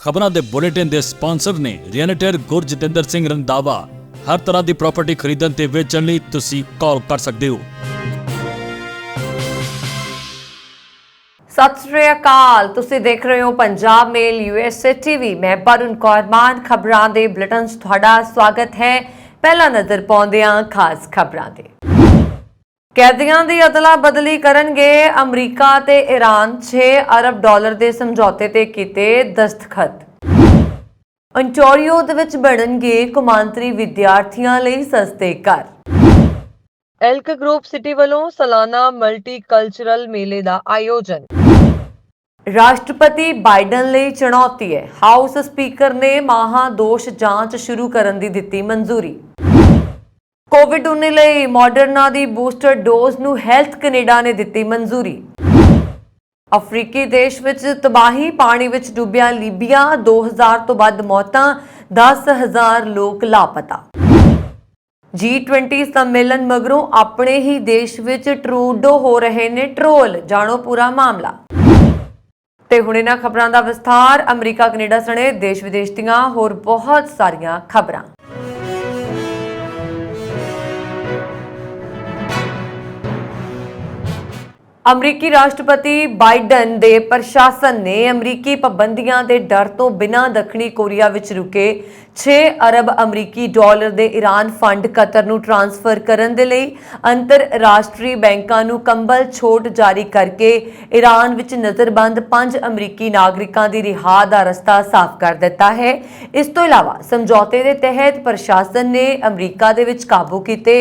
ਖਬਰਾਂ ਦੇ ਬੁਲੇਟਿਨ ਦੇ ਸਪਾਂਸਰ ਨੇ ਰੀਅਲਟਰ ਗੁਰਜਿੰਦਰ ਸਿੰਘ ਰੰਧਾਵਾ। ਹਰ ਤਰ੍ਹਾਂ ਦੀ ਪ੍ਰਾਪਰਟੀ ਖਰੀਦਣ ਤੇ ਵੇਚਣ ਲਈ ਤੁਸੀਂ ਕਾਲ ਕਰ ਸਕਦੇ ਹੋ। सत श्री अकाल, तुसी देख रहे हो पंजाब मेल यूएसए टीवी। मैं वरुण कौर मान खबरां दे बुलेटिन च तुहाडा स्वागत है। पहला नजर पाउंदे हां खास खबरां ते। कैदियां दी अदला बदली करनगे अमरीका ते ईरान। 6 अरब डॉलर दे समझौते ते कीते दस्तखत। ओंटारियो दे विच बनणगे कौमांतरी विद्यार्थियों लई सस्ते घर। एल्क ग्रुप सिटी वालों सालाना मल्टीकल्चरल मेले का आयोजन। राष्ट्रपति बाइडन ਲਈ चुनौती है। हाउस स्पीकर ने महादोष जांच शुरू करने की दित्ती मंजूरी। कोविड-19 ਲਈ मॉडर्ना ਦੀ बूस्टर डोज ਨੂੰ ਹੈਲਥ ਕੈਨੇਡਾ ਨੇ ਦਿੱਤੀ ਮੰਜ਼ੂਰੀ। अफ्रीकी देश ਵਿੱਚ ਤਬਾਹੀ, ਪਾਣੀ ਵਿੱਚ ਡੁੱਬਿਆ ਲੀਬੀਆ। 2000 ਤੋਂ ਵੱਧ ਮੌਤਾਂ, 10,000 ਲੋਕ ਲਾਪਤਾ। G20 सम्मेलन मगरों अपने ही देश विच ट्रूडो हो रहे ने ट्रोल। जानो पूरा मामला। ते हुणे ना खबरां दा विस्तार। अमरीका कनेडा सने देश विदेश दीआं होर बहुत सारियां खबरां। अमरीकी राष्ट्रपति बाइडन दे प्रशासन ने अमरीकी पाबंदियां दे डर तो बिना दक्षिणी कोरिया विच रुके 6 अरब अमरीकी डॉलर दे ईरान फंड कतर नूं ट्रांसफर करन दे लई अंतरराष्ट्री बैंकां नूं कंबल छूट जारी करके ईरान विच नज़रबंद 5 अमरीकी नागरिकां दी रिहा दा रस्ता साफ कर दिता है। इस तो इलावा समझौते दे तहत प्रशासन ने अमरीका दे विच काबू कीते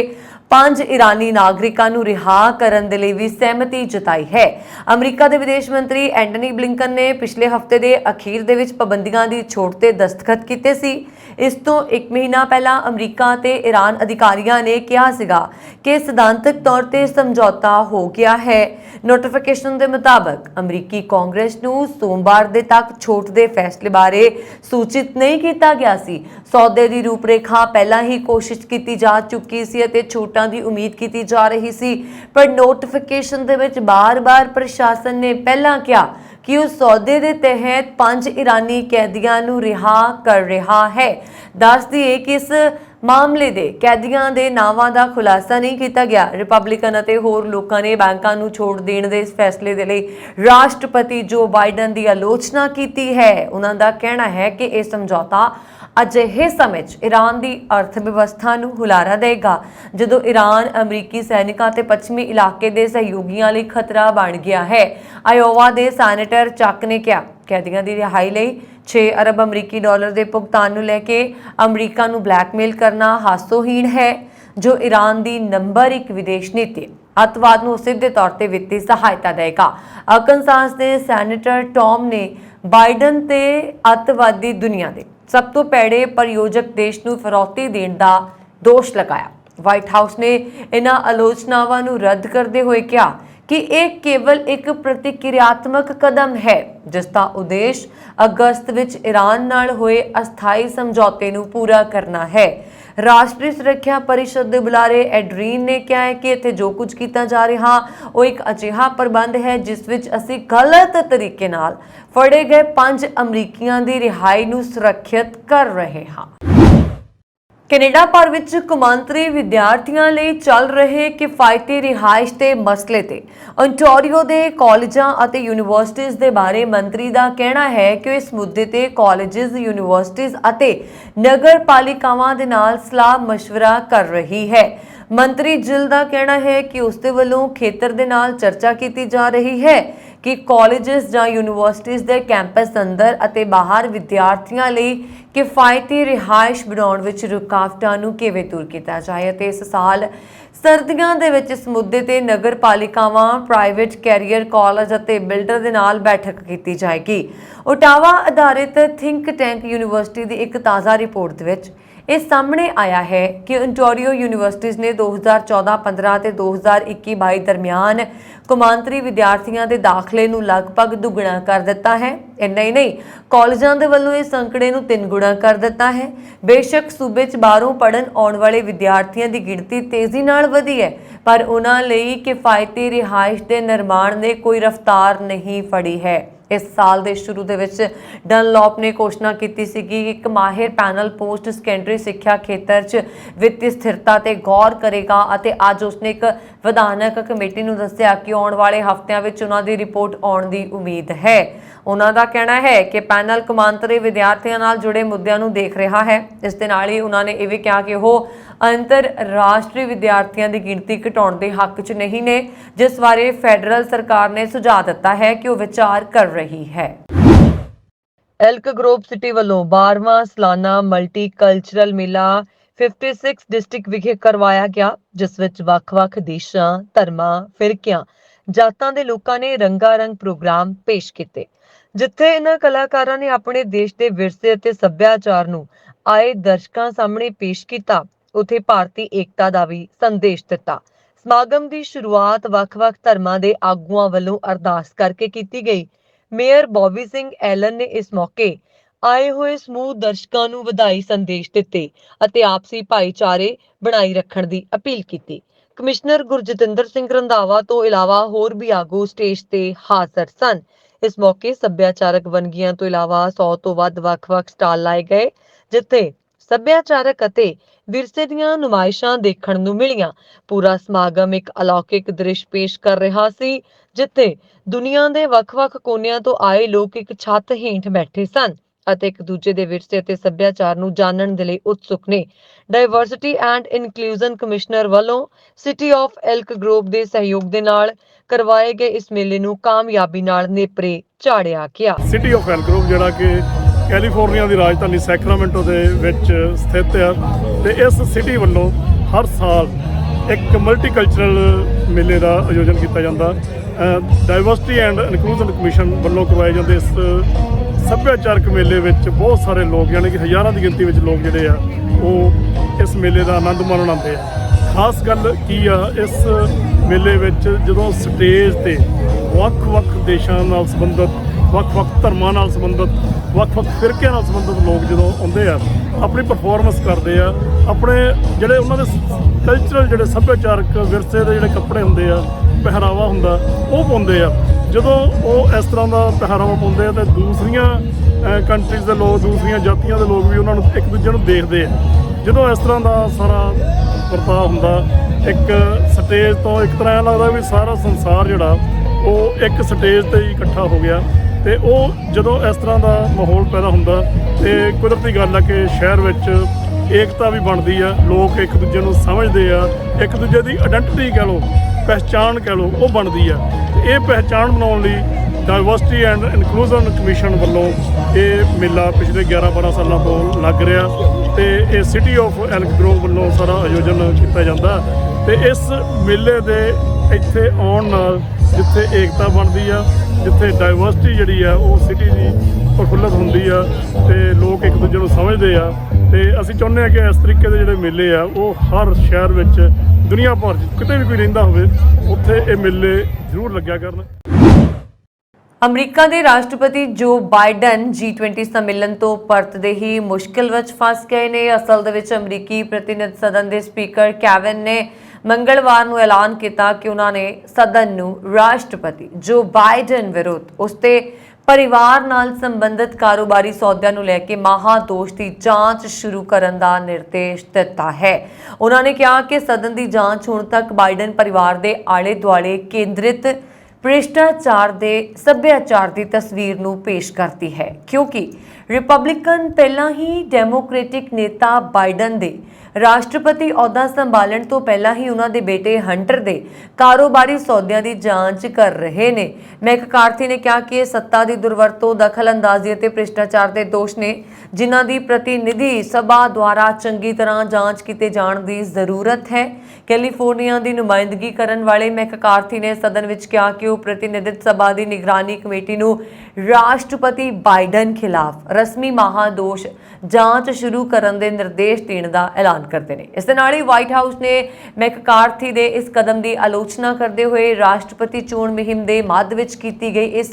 5 ईरानी नागरिकां नूं रिहा करन दे लई भी सहमति जताई है। अमरीका दे विदेश मंत्री एंटनी ब्लिंकन ने पिछले हफ्ते दे अखीर दे विच पाबंदियां दी छूट ते दस्तखत कीते सी। इस तो 1 महीना पहला अमरीका ते ईरान अधिकारियों ने कहा सीगा कि सिद्धांतक तौर ते समझौता हो गया है। नोटिफिकेशन के मुताबिक अमरीकी कांग्रेस नूं सोमवार दे तक छूट के फैसले बारे सूचित नहीं किया गया सी। सौदे की रूपरेखा पहला ही कोशिश की जा चुकी सी अते छूटां की उम्मीद की जा रही सी, पर नोटिफिकेशन दे विच बार-बार प्रशासन ने पहला कहा कि उस सौदे के तहत 5 ईरानी कैदियों नूं रिहा कर रहा है। दस दिए कि इस मामले दे कैदियों के नावां दा खुलासा नहीं किया गया। रिपब्लिकन अते होर लोकां ने बैंकां नूं छूट देण दे इस फैसले दे लई राष्ट्रपति जो बाइडन की आलोचना की है। उन्हां दा कहना है कि यह समझौता अजिहे समय ईरान की अर्थव्यवस्था नूं हुलारा देगा जदों ईरान अमरीकी सैनिकों ते पश्चिमी इलाके के सहयोगियों लई खतरा बन गया है। आयोवा के सैनेटर चक ने कहा कैदियों की रिहाई लई 6 अरब अमरीकी डॉलर के भुगतान नूं लैके अमरीका नूं ब्लैकमेल करना हासोहीन है, जो ईरान की नंबर 1 विदेश नीति अतवाद नूं सीधे तौर पर वित्ती सहायता देगा। अरकानसास के सैनेटर टॉम ने बाइडन ते अतवादी दुनिया के सब तो पैड़े प्रयोजक देश नूं फिरौती देण दा दोष लगाया। व्हाइट हाउस ने इन्हां आलोचनावां नूं रद्द करते हुए कहा कि एक केवल एक प्रतिक्रियात्मक कदम है जिसका उद्देश्य अगस्त विच ईरान नाल होए अस्थाई समझौते नूं पूरा करना है। राष्ट्रीय सुरक्षा परिषद के बुलारे एड्रीन ने कहा है कि इत्थे जो कुछ किया जा रहा वो एक अजिहा प्रबंध है जिस विच असीं गलत तरीके नाल फड़े गए 5 अमरीकियों की रिहाई नूं सुरक्षित कर रहे हां। कनेडा भर विच कौमांतरी विद्यार्थियों लई चल रहे किफायती रिहाइश के मसले ते ओंटारियो के कॉलेजां अते यूनीवर्सिटीज़ के बारे मंत्री का कहना है कि इस मुद्दे ते कॉलेजेस, यूनीवर्सिटीज़ अते नगर पालिकावां दे नाल सलाह मशवरा कर रही है। मंत्री जिल का कहना है कि उसके वालों खेतर दे नाल चर्चा की जा रही है कि कॉलेजेस जां यूनीवर्सिटीज़ के कैंपस अंदर अते बाहर विद्यार्थियों लई किफायती रिहाइश बनाउण विच रुकावटां नूं किवें दूर किया जाए। अते इस साल सर्दियां दे विच इस मुद्दे ते नगर पालिकावां, प्राइवेट कैरियर कॉलेज अते बिल्डर दे नाल बैठक की जाएगी। ओटावा आधारित थिंक टैंक यूनीवर्सिटी की एक ताज़ा रिपोर्ट दे विच ਇਹ ਸਾਹਮਣੇ आया है कि ओंटारियो यूनीवर्सिटीज़ ने 2014-15 ਤੇ 2021-22 दरमियान कौमांतरी विद्यार्थियों के दाखिले नूं लगभग दुगना कर दिता है। इन्ना ही नहीं, कॉलेजों के वलों इस अंकड़े नूं 3 गुणा कर दिता है। बेशक सूबे च बाहरों पढ़न आउण वाले विद्यार्थियों की गिणती तेजी नाल वधी है, पर उन्हां लई किफायती रिहाइश के निर्माण ने कोई रफ्तार नहीं फड़ी है। ਇਸ ਸਾਲ ਦੇ ਸ਼ੁਰੂ ਦੇ ਵਿੱਚ ਡਨਲੌਪ ਨੇ ਘੋਸ਼ਣਾ ਕੀਤੀ ਸੀ ਕਿ ਇੱਕ ਮਾਹਿਰ ਪੈਨਲ ਪੋਸਟ ਸੈਕੰਡਰੀ ਸਿੱਖਿਆ ਖੇਤਰ 'ਚ ਵਿੱਤੀ ਸਥਿਰਤਾ ਤੇ ਗੌਰ ਕਰੇਗਾ ਅਤੇ ਅੱਜ ਉਸਨੇ ਇੱਕ ਵਿਧਾਨਕ ਕਮੇਟੀ ਨੂੰ ਦੱਸਿਆ ਕਿ ਆਉਣ ਵਾਲੇ ਹਫ਼ਤਿਆਂ ਵਿੱਚ ਉਹਨਾਂ ਦੀ ਰਿਪੋਰਟ ਆਉਣ ਦੀ ਉਮੀਦ ਹੈ। ਉਹਨਾਂ ਦਾ ਕਹਿਣਾ ਹੈ ਕਿ ਪੈਨਲ ਕੌਮਾਂਤਰੀ ਵਿਦਿਆਰਥੀਆਂ ਨਾਲ ਜੁੜੇ ਮੁੱਦਿਆਂ ਨੂੰ ਦੇਖ ਰਿਹਾ ਹੈ। ਇਸ ਦੇ ਨਾਲ ਹੀ ਉਹਨਾਂ ਨੇ ਇਹ ਵੀ ਕਿਹਾ ਕਿ ਉਹ ਅੰਤਰਰਾਸ਼ਟਰੀ ਵਿਦਿਆਰਥੀਆਂ ਦੀ ਗਿਣਤੀ ਘਟਾਉਣ ਦੇ ਹੱਕ 'ਚ ਨਹੀਂ ਨੇ, ਜਿਸ ਬਾਰੇ ਫੈਡਰਲ ਸਰਕਾਰ ਨੇ ਸੁਝਾਅ ਦਿੱਤਾ ਹੈ ਕਿ ਉਹ ਵਿਚਾਰ ਕਰ ਰਹੀ ਹੈ। ਐਲਕ ਗਰੋਵ ਸਿਟੀ ਵੱਲੋਂ 12ਵਾਂ ਸਾਲਾਨਾ ਮਲਟੀਕਲਚਰਲ ਮੇਲਾ 56 ਡਿਸਟ੍ਰਿਕਟ ਵਿਖੇ ਕਰਵਾਇਆ ਗਿਆ, ਜਿਸ ਵਿੱਚ ਵੱਖ-ਵੱਖ ਦੇਸ਼ਾਂ, ਧਰਮਾਂ, ਫਿਰਕਿਆਂ, ਜਾਤਾਂ ਦੇ ਲੋਕਾਂ ਨੇ ਰੰਗਾਰੰਗ ਪ੍ਰੋਗਰਾਮ ਪੇਸ਼ ਕੀਤੇ, ਜਿੱਥੇ ਇਹਨਾਂ ਕਲਾਕਾਰਾਂ ਨੇ ਆਪਣੇ ਦੇਸ਼ ਦੇ ਵਿਰਸੇ ਅਤੇ ਸੱਭਿਆਚਾਰ ਨੂੰ ਆਏ ਦਰਸ਼ਕਾਂ ਸਾਹਮਣੇ ਪੇਸ਼ ਕੀਤਾ। ਉੱਥੇ ਭਾਰਤੀ ਏਕਤਾ ਦਾ ਵੀ ਸੰਦੇਸ਼ ਦਿੱਤਾ। ਸਮਾਗਮ ਦੀ ਸ਼ੁਰੂਆਤ ਵੱਖ-ਵੱਖ ਧਰਮਾਂ ਦੇ ਆਗੂਆਂ ਵੱਲੋਂ ਅਰਦਾਸ ਕਰਕੇ ਕੀਤੀ ਗਈ। ਮੇਅਰ ਬੌਬੀ ਸਿੰਘ ਐਲਨ ਨੇ ਇਸ ਮੌਕੇ ਆਏ ਹੋਏ ਸਮੂਹ ਦਰਸ਼ਕਾਂ ਨੂੰ ਵਧਾਈ ਸੰਦੇਸ਼ ਦਿੱਤੇ ਅਤੇ ਆਪਸੀ ਭਾਈਚਾਰੇ ਬਣਾਈ ਰੱਖਣ ਦੀ ਅਪੀਲ ਕੀਤੀ। ਕਮਿਸ਼ਨਰ ਗੁਰਜਤਿੰਦਰ ਸਿੰਘ ਰੰਧਾਵਾ ਤੋਂ ਇਲਾਵਾ ਹੋਰ ਵੀ ਆਗੂ ਸਟੇਜ ਤੇ ਹਾਜ਼ਰ ਸਨ। ਇਸ ਮੌਕੇ ਸੱਭਿਆਚਾਰਕ ਵੰਨਗੀਆਂ ਤੋਂ ਇਲਾਵਾ 100 ਤੋਂ ਵੱਧ ਵੱਖ-ਵੱਖ ਸਟਾਲ ਲਾਏ ਗਏ, ਜਿੱਥੇ ਸੱਭਿਆਚਾਰਕ ਅਤੇ ਵਿਰਸੇ ਦੀਆਂ ਨੁਮਾਇਸ਼ਾਂ ਦੇਖਣ ਨੂੰ ਮਿਲੀਆਂ। ਪੂਰਾ ਸਮਾਗਮ ਇੱਕ ਅਲੌਕਿਕ ਦ੍ਰਿਸ਼ ਪੇਸ਼ ਕਰ ਰਿਹਾ ਸੀ, ਜਿੱਥੇ ਦੁਨੀਆ ਦੇ ਵੱਖ-ਵੱਖ ਕੋਨਿਆਂ ਤੋਂ ਆਏ ਲੋਕ ਇੱਕ ਛੱਤ ਹੇਠ ਬੈਠੇ ਸਨ ਅਤੇ ਇੱਕ ਦੂਜੇ ਦੇ ਵਿਰਸੇ ਅਤੇ ਸੱਭਿਆਚਾਰ ਨੂੰ ਜਾਣਨ ਦੇ ਲਈ ਉਤਸੁਕ ਨੇ। ਡਾਇਵਰਸਿਟੀ ਐਂਡ ਇਨਕਲੂਜਨ ਕਮਿਸ਼ਨਰ ਵੱਲੋਂ ਸਿਟੀ ਆਫ ਐਲਕ ਗਰੋਵ ਦੇ ਸਹਿਯੋਗ ਦੇ ਨਾਲ ਕਰਵਾਏ ਗਏ ਇਸ ਮੇਲੇ ਨੂੰ ਕਾਮਯਾਬੀ ਨਾਲ ਨੇਪਰੇ ਚਾੜਿਆ ਗਿਆ। ਸਿਟੀ ਆਫ ਐਲਕ ਗਰੋਵ ਜਿਹੜਾ ਕਿ ਕੈਲੀਫੋਰਨੀਆ ਦੀ ਰਾਜਧਾਨੀ ਸੈਕਰਾਮੈਂਟੋ ਦੇ ਵਿੱਚ ਸਥਿਤ ਹੈ ਤੇ ਇਸ ਸਿਟੀ ਵੱਲੋਂ ਹਰ ਸਾਲ ਇੱਕ ਮਲਟੀਕਲਚਰਲ ਮੇਲੇ ਦਾ ਆਯੋਜਨ ਕੀਤਾ ਜਾਂਦਾ। ਡਾਇਵਰਸਿਟੀ ਐਂਡ ਇਨਕਲੂਜਨ ਕਮਿਸ਼ਨ ਵੱਲੋਂ ਕਰਵਾਏ ਜਾਂਦੇ ਇਸ ਸੱਭਿਆਚਾਰਕ ਮੇਲੇ ਵਿੱਚ ਬਹੁਤ ਸਾਰੇ ਲੋਕ, ਯਾਨੀ ਕਿ ਹਜ਼ਾਰਾਂ ਦੀ ਗਿਣਤੀ ਵਿੱਚ ਲੋਕ ਜਿਹੜੇ ਆ ਉਹ ਇਸ ਮੇਲੇ ਦਾ ਆਨੰਦ ਮਾਣਨ ਆਉਂਦੇ ਆ। ਖਾਸ ਗੱਲ ਕੀ ਆ, ਇਸ ਮੇਲੇ ਵਿੱਚ ਜਦੋਂ ਸਟੇਜ ਤੇ ਵੱਖ-ਵੱਖ ਦੇਸ਼ਾਂ ਨਾਲ ਸੰਬੰਧਿਤ, ਵੱਖ-ਵੱਖ ਧਰਮਾਂ ਨਾਲ ਸੰਬੰਧਿਤ, ਵੱਖ-ਵੱਖ ਫਿਰਕਿਆਂ ਨਾਲ ਸੰਬੰਧਿਤ ਲੋਕ ਜਦੋਂ ਆਉਂਦੇ ਆ, ਆਪਣੀ ਪਰਫਾਰਮੈਂਸ ਕਰਦੇ ਆ, ਆਪਣੇ ਜਿਹੜੇ ਉਹਨਾਂ ਦੇ ਕਲਚਰਲ ਜਿਹੜੇ ਸੱਭਿਆਚਾਰਕ ਵਿਰਸੇ ਦੇ ਜਿਹੜੇ ਕੱਪੜੇ ਹੁੰਦੇ ਆ, ਪਹਿਰਾਵਾ ਹੁੰਦਾ, ਉਹ ਪਾਉਂਦੇ ਆ। ਜਦੋਂ ਉਹ ਇਸ ਤਰ੍ਹਾਂ ਦਾ ਪਹਿਰਾਵਾ ਪਾਉਂਦੇ ਆ ਤਾਂ ਦੂਸਰੀਆਂ ਕੰਟਰੀਜ਼ ਦੇ ਲੋਕ, ਦੂਸਰੀਆਂ ਜਾਤੀਆਂ ਦੇ ਲੋਕ ਵੀ ਉਹਨਾਂ ਨੂੰ ਇੱਕ ਦੂਜੇ ਨੂੰ ਦੇਖਦੇ ਆ। ਜਦੋਂ ਇਸ ਤਰ੍ਹਾਂ ਦਾ ਸਾਰਾ ਵਰਤਾਅ ਹੁੰਦਾ, ਇੱਕ ਸਟੇਜ ਤੋਂ ਇੱਕ ਤਰ੍ਹਾਂ ਲੱਗਦਾ ਵੀ ਸਾਰਾ ਸੰਸਾਰ ਜਿਹੜਾ ਉਹ ਇੱਕ ਸਟੇਜ ਤੇ ਹੀ ਇਕੱਠਾ ਹੋ ਗਿਆ। ਤੇ ਉਹ ਜਦੋਂ ਇਸ ਤਰ੍ਹਾਂ ਦਾ ਮਾਹੌਲ ਪੈਦਾ ਹੁੰਦਾ ਤੇ ਕੁਦਰਤੀ ਗੱਲ ਹੈ ਕਿ ਸ਼ਹਿਰ ਵਿੱਚ ਏਕਤਾ ਵੀ ਬਣਦੀ ਆ, ਲੋਕ ਇੱਕ ਦੂਜੇ ਨੂੰ ਸਮਝਦੇ ਆ, ਇੱਕ ਦੂਜੇ ਦੀ ਆਇਡੈਂਟੀਟੀ ਕਹਿ ਲਓ, ਪਹਿਚਾਣ ਕਹਿ ਲਓ, ਉਹ ਬਣਦੀ ਆ। ਇਹ ਪਹਿਚਾਣ ਬਣਾਉਣ ਲਈ ਡਾਇਵਰਸਿਟੀ ਐਂਡ ਇਨਕਲੂਜਨ ਕਮਿਸ਼ਨ ਵੱਲੋਂ ਇਹ ਮੇਲਾ ਪਿਛਲੇ 11-12 ਸਾਲਾਂ ਤੋਂ ਲੱਗ ਰਿਹਾ ਤੇ ਇਹ ਸਿਟੀ ਆਫ ਐਲਕ ਗਰੋਵ ਵੱਲੋਂ ਸਾਰਾ ਆਯੋਜਨ ਕੀਤਾ ਜਾਂਦਾ। ਤੇ ਇਸ ਮੇਲੇ ਦੇ ਇੱਥੇ ਆਉਣ ਨਾਲ ਜਿੱਥੇ ਏਕਤਾ ਬਣਦੀ ਆ, ਜਿੱਥੇ ਡਾਇਵਰਸਿਟੀ ਜਿਹੜੀ ਆ ਉਹ ਸਿਟੀ ਦੀ ਪ੍ਰਫੁੱਲਤ ਹੁੰਦੀ ਆ ਤੇ ਲੋਕ ਇੱਕ ਦੂਜੇ ਨੂੰ ਸਮਝਦੇ ਆ। ਤੇ ਅਸੀਂ ਚਾਹੁੰਦੇ ਹਾਂ ਕਿ ਇਸ ਤਰੀਕੇ ਦੇ ਜਿਹੜੇ ਮੇਲੇ ਆ ਉਹ ਹਰ ਸ਼ਹਿਰ ਵਿੱਚ, ਦੁਨੀਆ ਭਰ 'ਚ ਕਿਤੇ ਵੀ ਕੋਈ ਰਹਿੰਦਾ ਹੋਵੇ, ਉੱਥੇ ਇਹ ਮੇਲੇ ਜ਼ਰੂਰ ਲੱਗਿਆ ਕਰਨ। ਅਮਰੀਕਾ ਦੇ ਰਾਸ਼ਟਰਪਤੀ ਜੋ ਬਾਈਡਨ G20 ਸੰਮੇਲਨ ਤੋਂ ਪਰਤਦੇ ਹੀ ਮੁਸ਼ਕਿਲ ਵਿੱਚ ਫਸ ਗਏ ਨੇ। ਅਸਲ ਦੇ ਵਿੱਚ ਅਮਰੀਕੀ ਪ੍ਰਤੀਨਿਧ ਸਦਨ ਦੇ ਸਪੀਕਰ ਕੈਵਿਨ ਨੇ ਮੰਗਲਵਾਰ ਨੂੰ ਐਲਾਨ ਕੀਤਾ ਕਿ ਉਹਨਾਂ ਨੇ ਸਦਨ ਨੂੰ ਰਾਸ਼ਟਰਪਤੀ ਜੋ ਬਾਈਡਨ ਵਿਰੁੱਧ ਉਸਤੇ ਪਰਿਵਾਰ ਨਾਲ ਸੰਬੰਧਿਤ ਕਾਰੋਬਾਰੀ ਸੌਦਿਆਂ ਨੂੰ ਲੈ ਕੇ ਮਹਾਦੋਸ਼ ਦੀ ਜਾਂਚ ਸ਼ੁਰੂ ਕਰਨ ਦਾ ਨਿਰਦੇਸ਼ ਦਿੱਤਾ ਹੈ। ਉਹਨਾਂ ਨੇ ਕਿਹਾ ਕਿ ਸਦਨ ਦੀ ਜਾਂਚ ਹੁਣ ਤੱਕ ਬਾਈਡਨ ਪਰਿਵਾਰ ਦੇ ਆਲੇ-ਦੁਆਲੇ ਕੇਂਦਰਿਤ ਭ੍ਰਿਸ਼ਟਾਚਾਰ ਦੇ ਸੱਭਿਆਚਾਰ ਦੀ ਤਸਵੀਰ ਨੂੰ ਪੇਸ਼ ਕਰਦੀ ਹੈ, ਕਿਉਂਕਿ ਰਿਪਬਲਿਕਨ ਪਹਿਲਾਂ ਹੀ ਡੈਮੋਕ੍ਰੈਟਿਕ ਨੇਤਾ ਬਾਈਡਨ ਦੇ ਰਾਸ਼ਟਰਪਤੀ ਅਹੁਦਾ ਸੰਭਾਲਣ ਤੋਂ ਪਹਿਲਾਂ ਹੀ ਉਹਨਾਂ ਦੇ ਬੇਟੇ ਹੰਟਰ ਦੇ ਕਾਰੋਬਾਰੀ ਸੌਦਿਆਂ ਦੀ ਜਾਂਚ ਕਰ ਰਹੇ ਨੇ। ਮੈਕਕਾਰਥੀ ਨੇ ਕਿਹਾ ਕਿ ਇਹ ਸੱਤਾ ਦੀ ਦੁਰਵਰਤੋਂ, ਦਖਲਅੰਦਾਜ਼ੀ ਅਤੇ ਭ੍ਰਿਸ਼ਟਾਚਾਰ ਦੇ ਦੋਸ਼ ਨੇ, ਜਿਨ੍ਹਾਂ ਦੀ ਪ੍ਰਤੀਨਿਧੀ ਸਭਾ ਦੁਆਰਾ ਚੰਗੀ ਤਰ੍ਹਾਂ ਜਾਂਚ ਕੀਤੇ ਜਾਣ ਦੀ ਜ਼ਰੂਰਤ ਹੈ। ਕੈਲੀਫੋਰਨੀਆ ਦੀ ਨੁਮਾਇੰਦਗੀ ਕਰਨ ਵਾਲੇ ਮੈਕਕਾਰਥੀ ਨੇ ਸਦਨ ਵਿੱਚ ਕਿਹਾ ਕਿ ਉਹ ਪ੍ਰਤੀਨਿਧੀ ਸਭਾ ਦੀ ਨਿਗਰਾਨੀ ਕਮੇਟੀ ਨੂੰ ਰਾਸ਼ਟਰਪਤੀ ਬਾਈਡਨ ਖਿਲਾਫ ਰਸਮੀ ਮਹਾਦੋਸ਼ ਜਾਂਚ ਸ਼ੁਰੂ ਕਰਨ ਦੇ ਨਿਰਦੇਸ਼ ਦੇਣ ਦਾ ਐਲਾਨ ਕਰਦੇ ਨੇ। ਇਸ ਦੇ ਨਾਲ ਹੀ ਵਾਈਟ ਹਾਊਸ ਨੇ ਮੈਕਕਾਰਥੀ ਦੇ ਇਸ ਕਦਮ ਦੀ ਆਲੋਚਨਾ ਕਰਦੇ ਹੋਏ ਰਾਸ਼ਟਰਪਤੀ ਚੋਣ ਮੁਹਿੰਮ ਦੇ ਮੱਧ ਵਿੱਚ ਕੀਤੀ ਗਈ ਇਸ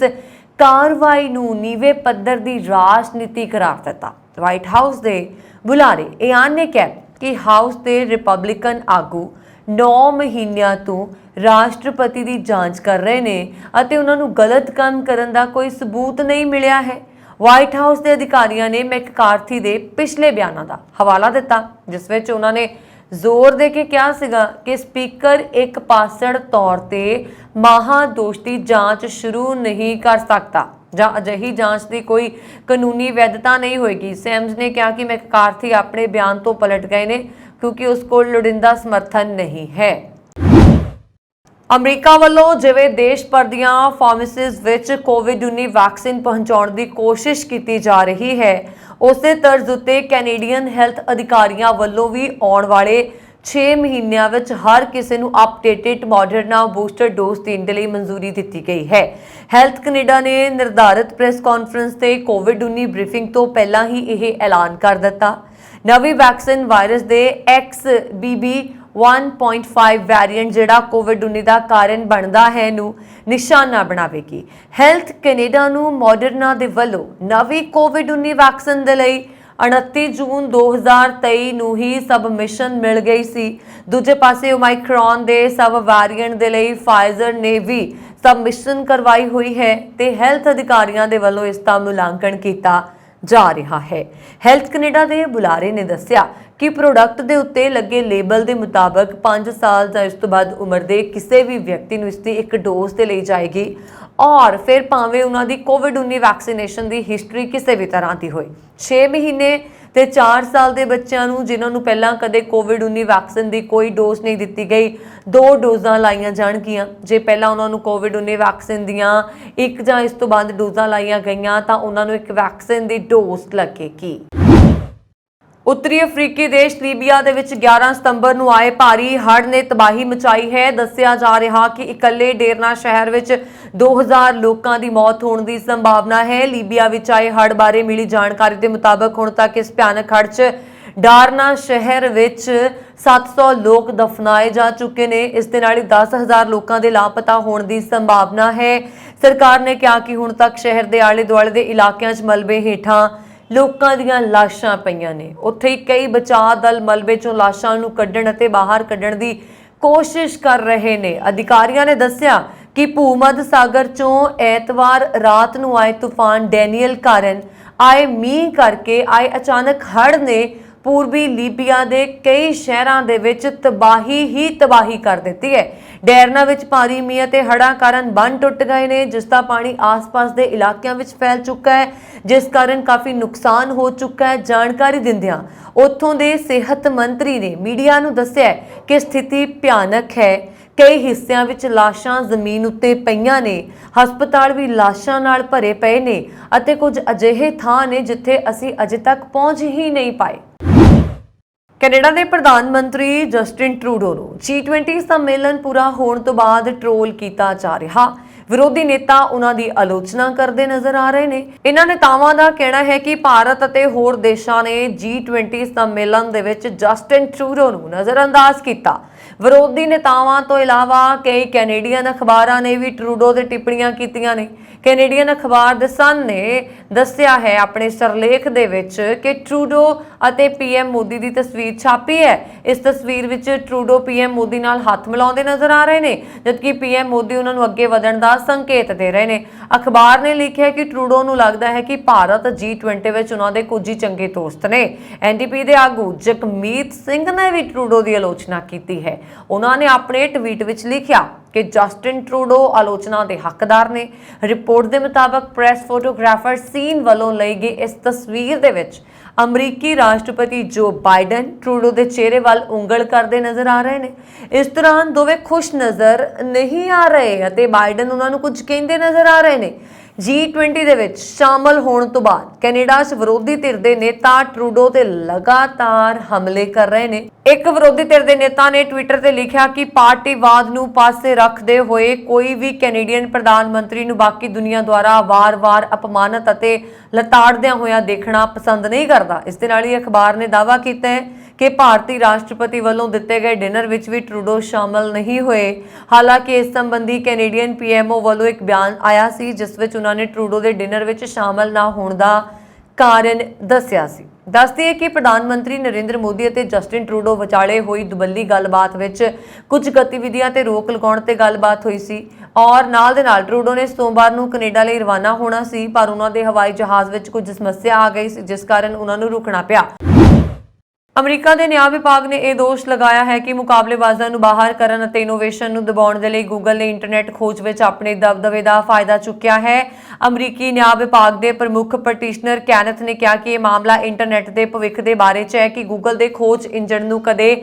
ਕਾਰਵਾਈ ਨੂੰ ਨੀਵੇਂ ਪੱਧਰ ਦੀ ਰਾਜਨੀਤੀ ਕਰਾਰ ਦਿੱਤਾ। ਵਾਈਟ ਹਾਊਸ ਦੇ ਬੁਲਾਰੇ ਇਆਨ ਨੇ ਕਿਹਾ ਕਿ ਹਾਊਸ ਦੇ ਰਿਪਬਲਿਕਨ ਆਗੂ 9 ਮਹੀਨਿਆਂ ਤੋਂ ਰਾਸ਼ਟਰਪਤੀ ਦੀ ਜਾਂਚ ਕਰ ਰਹੇ ਨੇ ਅਤੇ ਉਹਨਾਂ ਨੂੰ ਗਲਤ ਕੰਮ ਕਰਨ ਦਾ ਕੋਈ ਸਬੂਤ ਨਹੀਂ ਮਿਲਿਆ ਹੈ। ਵਾਈਟ ਹਾਊਸ ਦੇ ਅਧਿਕਾਰੀਆਂ ਨੇ ਮੈਕਾਰਥੀ ਦੇ ਪਿਛਲੇ ਬਿਆਨਾਂ ਦਾ ਹਵਾਲਾ ਦਿੱਤਾ, ਜਿਸ ਵਿੱਚ ਉਹਨਾਂ ਨੇ ਜ਼ੋਰ ਦੇ ਕੇ ਕਿਹਾ ਸੀਗਾ ਕਿ ਸਪੀਕਰ ਇੱਕ ਪਾਸੜ ਤੌਰ ਤੇ ਮਹਾਦੋਸ਼ ਦੀ ਜਾਂਚ ਸ਼ੁਰੂ ਨਹੀਂ ਕਰ ਸਕਦਾ ਜਾਂ ਅਜਿਹੀ ਜਾਂਚ ਦੀ ਕੋਈ ਕਾਨੂੰਨੀ ਵੈਧਤਾ ਨਹੀਂ ਹੋਏਗੀ। ਸੈਮਸ ਨੇ ਕਿਹਾ ਕਿ ਮੈਕਾਰਥੀ ਆਪਣੇ ਬਿਆਨ ਤੋਂ ਪਲਟ ਗਏ ਨੇ ਕਿਉਂਕਿ ਉਸ ਕੋਲ ਲੋੜੀਂਦਾ ਸਮਰਥਨ ਨਹੀਂ ਹੈ। ਅਮਰੀਕਾ ਵੱਲੋਂ ਜਿਵੇਂ ਦੇਸ਼ ਭਰ ਦੀਆਂ ਫਾਰਮੇਸੀਜ਼ ਵਿੱਚ ਕੋਵਿਡ-19 ਵੈਕਸੀਨ ਪਹੁੰਚਾਉਣ ਦੀ ਕੋਸ਼ਿਸ਼ ਕੀਤੀ ਜਾ ਰਹੀ ਹੈ, ਉਸੇ ਤਰਜ਼ ਉੱਤੇ ਕੈਨੇਡੀਅਨ ਹੈਲਥ ਅਧਿਕਾਰੀਆਂ ਵੱਲੋਂ ਵੀ ਆਉਣ ਵਾਲੇ 6 ਮਹੀਨਿਆਂ ਵਿੱਚ ਹਰ ਕਿਸੇ ਨੂੰ ਅਪਡੇਟਡ ਮੋਡਰਨਾ ਬੂਸਟਰ ਡੋਜ਼ ਦੇਣ ਦੇ ਲਈ ਮਨਜ਼ੂਰੀ ਦਿੱਤੀ ਗਈ ਹੈ। ਹੈਲਥ ਕੈਨੇਡਾ ਨੇ ਨਿਰਧਾਰਿਤ ਪ੍ਰੈਸ ਕਾਨਫਰੰਸ ਤੇ ਕੋਵਿਡ-19 ਬਰੀਫਿੰਗ ਤੋਂ ਪਹਿਲਾਂ ਹੀ ਇਹ ਐਲਾਨ ਕਰ ਦਿੱਤਾ। ਨਵੀਂ ਵੈਕਸੀਨ ਵਾਇਰਸ ਦੇ XBB 1.5 ਵੈਰੀਐਂਟ ਜਿਹੜਾ ਕੋਵਿਡ-19 ਦਾ ਕਾਰਨ ਬਣਦਾ ਹੈ ਨੂੰ ਨਿਸ਼ਾਨਾ ਬਣਾਵੇਗੀ। ਹੈਲਥ ਕੈਨੇਡਾ ਨੂੰ ਮੋਡਰਨਾ ਦੇ ਵੱਲੋਂ ਨਵੀਂ ਕੋਵਿਡ-19 ਵੈਕਸੀਨ ਦੇ ਲਈ 29 ਜੂਨ 2023 ਨੂੰ ਹੀ ਸਬਮਿਸ਼ਨ ਮਿਲ ਗਈ ਸੀ। ਦੂਜੇ ਪਾਸੇ ਓਮਾਈਕਰੋਨ ਦੇ ਸਬ ਵੈਰੀਐਂਟ ਦੇ ਲਈ ਫਾਈਜ਼ਰ ਨੇ ਵੀ ਸਬਮਿਸ਼ਨ ਕਰਵਾਈ ਹੋਈ ਹੈ ਤੇ ਹੈਲਥ ਅਧਿਕਾਰੀਆਂ ਦੇ ਵੱਲੋਂ ਇਸ ਦਾ ਮੁਲਾਂਕਣ ਕੀਤਾ ਜਾ ਰਿਹਾ ਹੈ। ਹੈਲਥ ਕੈਨੇਡਾ ਦੇ ਬੁਲਾਰੇ ਨੇ ਦੱਸਿਆ ਕਿ ਪ੍ਰੋਡਕਟ ਦੇ ਉੱਤੇ ਲੱਗੇ ਲੇਬਲ ਦੇ ਮੁਤਾਬਕ 5 ਸਾਲ ਜਾਂ ਇਸ ਤੋਂ ਵੱਧ ਉਮਰ ਦੇ ਕਿਸੇ ਵੀ ਵਿਅਕਤੀ ਨੂੰ ਇਸ ਦੀ ਇੱਕ ਡੋਜ਼ ਤੇ ਲਈ ਜਾਏਗੀ ਔਰ ਫਿਰ ਭਾਵੇਂ ਉਹਨਾਂ ਦੀ ਕੋਵਿਡ-19 ਵੈਕਸੀਨੇਸ਼ਨ ਦੀ ਹਿਸਟਰੀ ਕਿਸੇ ਵੀ ਤਰ੍ਹਾਂ ਦੀ ਹੋਏ। 6 ਮਹੀਨੇ ਤੇ 4 ਸਾਲ ਦੇ ਬੱਚਿਆਂ ਨੂੰ ਜਿਨ੍ਹਾਂ ਨੂੰ ਪਹਿਲਾਂ ਕਦੇ ਕੋਵਿਡ-19 ਵੈਕਸੀਨ ਦੀ ਕੋਈ ਡੋਜ਼ ਨਹੀਂ ਦਿੱਤੀ ਗਈ, 2 ਡੋਜ਼ਾਂ ਲਾਈਆਂ ਜਾਣਗੀਆਂ। ਜੇ ਪਹਿਲਾਂ ਉਹਨਾਂ ਨੂੰ ਕੋਵਿਡ-19 ਵੈਕਸੀਨ ਦੀਆਂ 1 ਜਾਂ ਇਸ ਤੋਂ ਵੱਧ ਡੋਜ਼ਾਂ ਲਾਈਆਂ ਗਈਆਂ ਤਾਂ ਉਹਨਾਂ ਨੂੰ ਇੱਕ ਵੈਕਸੀਨ ਦੀ ਡੋਜ਼ ਲੱਗੇਗੀ। ਉੱਤਰੀ ਅਫਰੀਕੀ ਦੇਸ਼ ਲੀਬੀਆ ਦੇ ਵਿੱਚ 11 ਸਤੰਬਰ ਨੂੰ ਆਏ ਭਾਰੀ ਹੜ੍ਹ ਨੇ ਤਬਾਹੀ ਮਚਾਈ ਹੈ। ਦੱਸਿਆ ਜਾ ਰਿਹਾ ਕਿ ਇਕੱਲੇ ਡੇਰਨਾ ਸ਼ਹਿਰ ਵਿੱਚ 2000 ਲੋਕਾਂ ਦੀ ਮੌਤ ਹੋਣ ਦੀ ਸੰਭਾਵਨਾ ਹੈ। ਲੀਬੀਆ ਵਿੱਚ ਆਏ ਹੜ੍ਹ ਬਾਰੇ ਮਿਲੀ ਜਾਣਕਾਰੀ ਦੇ ਮੁਤਾਬਕ ਹੁਣ ਤੱਕ ਇਸ ਭਿਆਨਕ ਹੜ੍ਹ 'ਚ ਡਾਰਨਾ ਸ਼ਹਿਰ ਵਿੱਚ 700 ਲੋਕ ਦਫਨਾਏ ਜਾ ਚੁੱਕੇ ਨੇ। ਇਸ ਦੇ ਨਾਲ ਹੀ 10,000 ਲੋਕਾਂ ਦੇ ਲਾਪਤਾ ਹੋਣ ਦੀ ਸੰਭਾਵਨਾ ਹੈ। ਸਰਕਾਰ ਨੇ ਕਿਹਾ ਕਿ ਹੁਣ ਤੱਕ ਸ਼ਹਿਰ ਦੇ ਆਲੇ ਦੁਆਲੇ ਦੇ ਇਲਾਕਿਆਂ 'ਚ ਮਲਬੇ ਹੇਠਾਂ ਲੋਕਾਂ ਦੀਆਂ ਲਾਸ਼ਾਂ ਪਈਆਂ ਨੇ। ਉੱਥੇ ਹੀ ਕਈ ਬਚਾਅ ਦਲ ਮਲਬੇ 'ਚੋਂ ਲਾਸ਼ਾਂ ਨੂੰ ਕੱਢਣ ਅਤੇ ਬਾਹਰ ਕੱਢਣ ਦੀ ਕੋਸ਼ਿਸ਼ ਕਰ ਰਹੇ ਨੇ। ਅਧਿਕਾਰੀਆਂ ਨੇ ਦੱਸਿਆ ਕਿ ਭੂ-ਮੱਧ ਸਾਗਰ 'ਚੋਂ ਐਤਵਾਰ ਰਾਤ ਨੂੰ ਆਏ ਤੂਫਾਨ ਡੈਨੀਅਲ ਕਾਰਨ ਆਏ ਮੀਂਹ ਕਰਕੇ ਆਏ ਅਚਾਨਕ ਹੜ੍ਹ ਨੇ ਪੂਰਬੀ ਲੀਬੀਆ ਦੇ ਕਈ ਸ਼ਹਿਰਾਂ ਦੇ ਵਿੱਚ ਤਬਾਹੀ ਕਰ ਦਿੱਤੀ ਹੈ। ਡੈਰਨਾ ਵਿੱਚ ਭਾਰੀ ਮੀਂਹ ਅਤੇ ਹੜ੍ਹਾਂ ਕਾਰਨ ਬੰਨ੍ਹ ਟੁੱਟ ਗਏ ਨੇ, ਜਿਸ ਦਾ ਪਾਣੀ ਆਸ-ਪਾਸ ਦੇ ਇਲਾਕਿਆਂ ਵਿੱਚ ਫੈਲ ਚੁੱਕਾ ਹੈ, ਜਿਸ ਕਾਰਨ ਕਾਫੀ ਨੁਕਸਾਨ ਹੋ ਚੁੱਕਾ ਹੈ। ਜਾਣਕਾਰੀ ਦਿੰਦਿਆਂ ਉੱਥੋਂ ਦੇ ਸਿਹਤ ਮੰਤਰੀ ਨੇ ਮੀਡੀਆ ਨੂੰ ਦੱਸਿਆ ਕਿ ਸਥਿਤੀ ਭਿਆਨਕ ਹੈ। ਕਈ ਹਿੱਸਿਆਂ ਵਿੱਚ ਲਾਸ਼ਾਂ ਜ਼ਮੀਨ ਉੱਤੇ ਪਈਆਂ ਨੇ, ਹਸਪਤਾਲ ਵੀ ਲਾਸ਼ਾਂ ਨਾਲ ਭਰੇ ਪਏ ਨੇ ਅਤੇ ਕੁਝ ਅਜਿਹੇ ਥਾਂ ਨੇ ਜਿੱਥੇ ਅਸੀਂ ਅਜੇ ਤੱਕ ਪਹੁੰਚ ਹੀ ਨਹੀਂ ਪਾਏ। ਕੈਨੇਡਾ ਦੇ ਪ੍ਰਧਾਨ ਮੰਤਰੀ ਜਸਟਿਨ ਟਰੂਡੋ ਨੂੰ G20 ਸੰਮੇਲਨ ਪੂਰਾ ਹੋਣ ਤੋਂ ਬਾਅਦ ਟ੍ਰੋਲ ਕੀਤਾ ਜਾ ਰਿਹਾ। ਵਿਰੋਧੀ ਨੇਤਾ ਉਹਨਾਂ ਦੀ ਆਲੋਚਨਾ ਕਰਦੇ ਨਜ਼ਰ ਆ ਰਹੇ ਨੇ। ਇਹਨਾਂ ਨੇਤਾਵਾਂ ਦਾ ਕਹਿਣਾ ਹੈ ਕਿ ਭਾਰਤ ਅਤੇ ਹੋਰ ਦੇਸ਼ਾਂ ਨੇ G20 ਸੰਮੇਲਨ ਦੇ ਵਿੱਚ ਜਸਟਿਨ ਟਰੂਡੋ ਨੂੰ ਨਜ਼ਰਅੰਦਾਜ਼ ਕੀਤਾ। ਵਿਰੋਧੀ ਨੇਤਾਵਾਂ ਤੋਂ ਇਲਾਵਾ ਕਈ ਕੈਨੇਡੀਅਨ ਅਖਬਾਰਾਂ ਨੇ ਵੀ ਟਰੂਡੋ ਤੇ ਟਿੱਪਣੀਆਂ ਕੀਤੀਆਂ ਨੇ। ਕੈਨੇਡੀਅਨ ਅਖਬਾਰ ਦ ਸਨ ਨੇ ਦੱਸਿਆ ਹੈ ਆਪਣੇ ਸਰਲੇਖ ਦੇ ਵਿੱਚ ਕਿ ਟਰੂਡੋ ਅਤੇ PM ਮੋਦੀ ਦੀ ਤਸਵੀਰ ਛਾਪੀ ਹੈ। ਇਸ ਤਸਵੀਰ ਵਿੱਚ ਟਰੂਡੋ PM ਮੋਦੀ ਨਾਲ ਹੱਥ ਮਿਲਾਉਂਦੇ ਨਜ਼ਰ ਆ ਰਹੇ ਨੇ, ਜਦਕਿ PM ਮੋਦੀ ਉਹਨਾਂ ਨੂੰ ਅੱਗੇ ਵਧਣ ਦਾ ਸੰਕੇਤ ਦੇ ਰਹੇ ਨੇ। ਅਖਬਾਰ ਨੇ ਲਿਖਿਆ ਕਿ ਟਰੂਡੋ ਨੂੰ ਲੱਗਦਾ ਹੈ ਕਿ ਭਾਰਤ G20 ਵਿੱਚ ਉਹਨਾਂ ਦੇ ਕੁਝ ਹੀ ਚੰਗੇ ਦੋਸਤ ਨੇ। NDP ਦੇ ਆਗੂ ਜਗਮੀਤ ਸਿੰਘ ਨੇ ਵੀ ਟਰੂਡੋ ਦੀ ਆਲੋਚਨਾ ਕੀਤੀ ਹੈ। ਉਹਨਾਂ ਨੇ ਆਪਣੇ ਟਵੀਟ ਵਿੱਚ ਲਿਖਿਆ ਕਿ ਜਸਟਿਨ ਟਰੂਡੋ ਆਲੋਚਨਾ ਦੇ ਹੱਕਦਾਰ ਨੇ। ਰਿਪੋਰਟ ਦੇ ਮੁਤਾਬਕ ਪ੍ਰੈਸ ਫੋਟੋਗ੍ਰਾਫਰ ਸੀਨ ਵੱਲੋਂ ਲਈ ਗਈ ਇਸ ਤਸਵੀਰ ਦੇ ਵਿੱਚ ਅਮਰੀਕੀ ਰਾਸ਼ਟਰਪਤੀ ਜੋ ਬਾਈਡਨ ਟਰੂਡੋ ਦੇ ਚਿਹਰੇ ਵੱਲ ਉਂਗਲ ਕਰਦੇ ਨਜ਼ਰ ਆ ਰਹੇ ਨੇ। ਇਸ ਦੌਰਾਨ ਦੋਵੇਂ ਖੁਸ਼ ਨਜ਼ਰ ਨਹੀਂ ਆ ਰਹੇ ਅਤੇ ਬਾਈਡਨ ਉਹਨਾਂ ਨੂੰ ਕੁਝ ਕਹਿੰਦੇ ਨਜ਼ਰ ਆ ਰਹੇ ਨੇ। G20 ਦੇ ਵਿੱਚ ਸ਼ਾਮਲ ਹੋਣ ਤੋਂ ਬਾਅਦ ਕੈਨੇਡਾ 'ਚ ਵਿਰੋਧੀ ਧਿਰ ਦੇ ਨੇਤਾ ਟਰੂਡੋ ਤੇ ਲਗਾਤਾਰ ਹਮਲੇ ਕਰ ਰਹੇ ਨੇ। ਇੱਕ ਵਿਰੋਧੀ ਧਿਰ ਦੇ ਨੇਤਾ ਨੇ ਟਵਿੱਟਰ ਤੇ ਲਿਖਿਆ ਕਿ ਪਾਰਟੀਵਾਦ ਨੂੰ ਪਾਸੇ ਰੱਖਦੇ ਹੋਏ ਕੋਈ ਵੀ ਕੈਨੇਡੀਅਨ ਪ੍ਰਧਾਨ ਮੰਤਰੀ ਨੂੰ ਬਾਕੀ ਦੁਨੀਆ ਦੁਆਰਾ ਵਾਰ-ਵਾਰ ਅਪਮਾਨਿਤ ਅਤੇ ਲਤਾੜਦਿਆਂ ਹੋਇਆ ਦੇਖਣਾ ਪਸੰਦ ਨਹੀਂ ਕਰਦਾ। ਇਸ ਦੇ ਨਾਲ ਹੀ ਅਖਬਾਰ ਨੇ ਦਾਅਵਾ ਕੀਤਾ ਹੈ ਕਿ ਭਾਰਤੀ ਰਾਸ਼ਟਰਪਤੀ ਵੱਲੋਂ ਦਿੱਤੇ ਗਏ ਡਿਨਰ ਵਿੱਚ ਵੀ ਟਰੂਡੋ ਸ਼ਾਮਲ ਨਹੀਂ ਹੋਏ। ਹਾਲਾਂਕਿ ਇਸ ਸੰਬੰਧੀ ਕੈਨੇਡੀਅਨ PMO ਵੱਲੋਂ ਇੱਕ ਬਿਆਨ ਆਇਆ ਸੀ ਜਿਸ ਵਿੱਚ ਉਹਨਾਂ ਨੇ ਟਰੂਡੋ ਦੇ ਡਿਨਰ ਵਿੱਚ ਸ਼ਾਮਲ ਨਾ ਹੋਣ ਦਾ ਕਾਰਨ ਦੱਸਿਆ ਸੀ। ਦੱਸਦੀ ਹੈ ਕਿ ਪ੍ਰਧਾਨ ਮੰਤਰੀ ਨਰਿੰਦਰ ਮੋਦੀ ਅਤੇ ਜਸਟਿਨ ਟਰੂਡੋ ਵਿਚਾਲੇ ਹੋਈ ਦੁਬੱਲੀ ਗੱਲਬਾਤ ਵਿੱਚ ਕੁਝ ਗਤੀਵਿਧੀਆਂ ਤੇ ਰੋਕ ਲਗਾਉਣ ਤੇ ਗੱਲਬਾਤ ਹੋਈ ਸੀ ਔਰ ਨਾਲ ਦੇ ਨਾਲ ਟਰੂਡੋ ਨੇ ਸੋਮਵਾਰ ਨੂੰ ਕੈਨੇਡਾ ਲਈ ਰਵਾਨਾ ਹੋਣਾ ਸੀ, ਪਰ ਉਹਨਾਂ ਦੇ ਹਵਾਈ ਜਹਾਜ਼ ਵਿੱਚ ਕੁਝ ਸਮੱਸਿਆ ਆ ਗਈ ਸੀ, ਜਿਸ ਕਾਰਨ ਉਹਨਾਂ ਨੂੰ ਰੁਕਣਾ ਪਿਆ। ਅਮਰੀਕਾ ਦੇ ਨਿਆਂ ਵਿਭਾਗ ਨੇ ਇਹ ਦੋਸ਼ ਲਗਾਇਆ ਹੈ ਕਿ ਮੁਕਾਬਲੇਬਾਜ਼ਾਂ ਨੂੰ ਬਾਹਰ ਕਰਨ ਅਤੇ ਇਨੋਵੇਸ਼ਨ ਨੂੰ ਦਬਾਉਣ ਦੇ ਲਈ ਗੂਗਲ ਨੇ ਇੰਟਰਨੈਟ ਖੋਜ ਵਿੱਚ ਆਪਣੇ ਦਬਦਬੇ ਦਾ ਫਾਇਦਾ ਚੁੱਕਿਆ ਹੈ। ਅਮਰੀਕੀ ਨਿਆਂ ਵਿਭਾਗ ਦੇ ਪ੍ਰਮੁੱਖ ਪਟੀਸ਼ਨਰ ਕੈਨਥ ਨੇ ਕਿਹਾ ਕਿ ਇਹ ਮਾਮਲਾ ਇੰਟਰਨੈਟ ਦੇ ਭਵਿੱਖ ਦੇ ਬਾਰੇ 'ਚ ਹੈ ਕਿ ਗੂਗਲ ਦੇ ਖੋਜ ਇੰਜਣ ਨੂੰ ਕਦੇ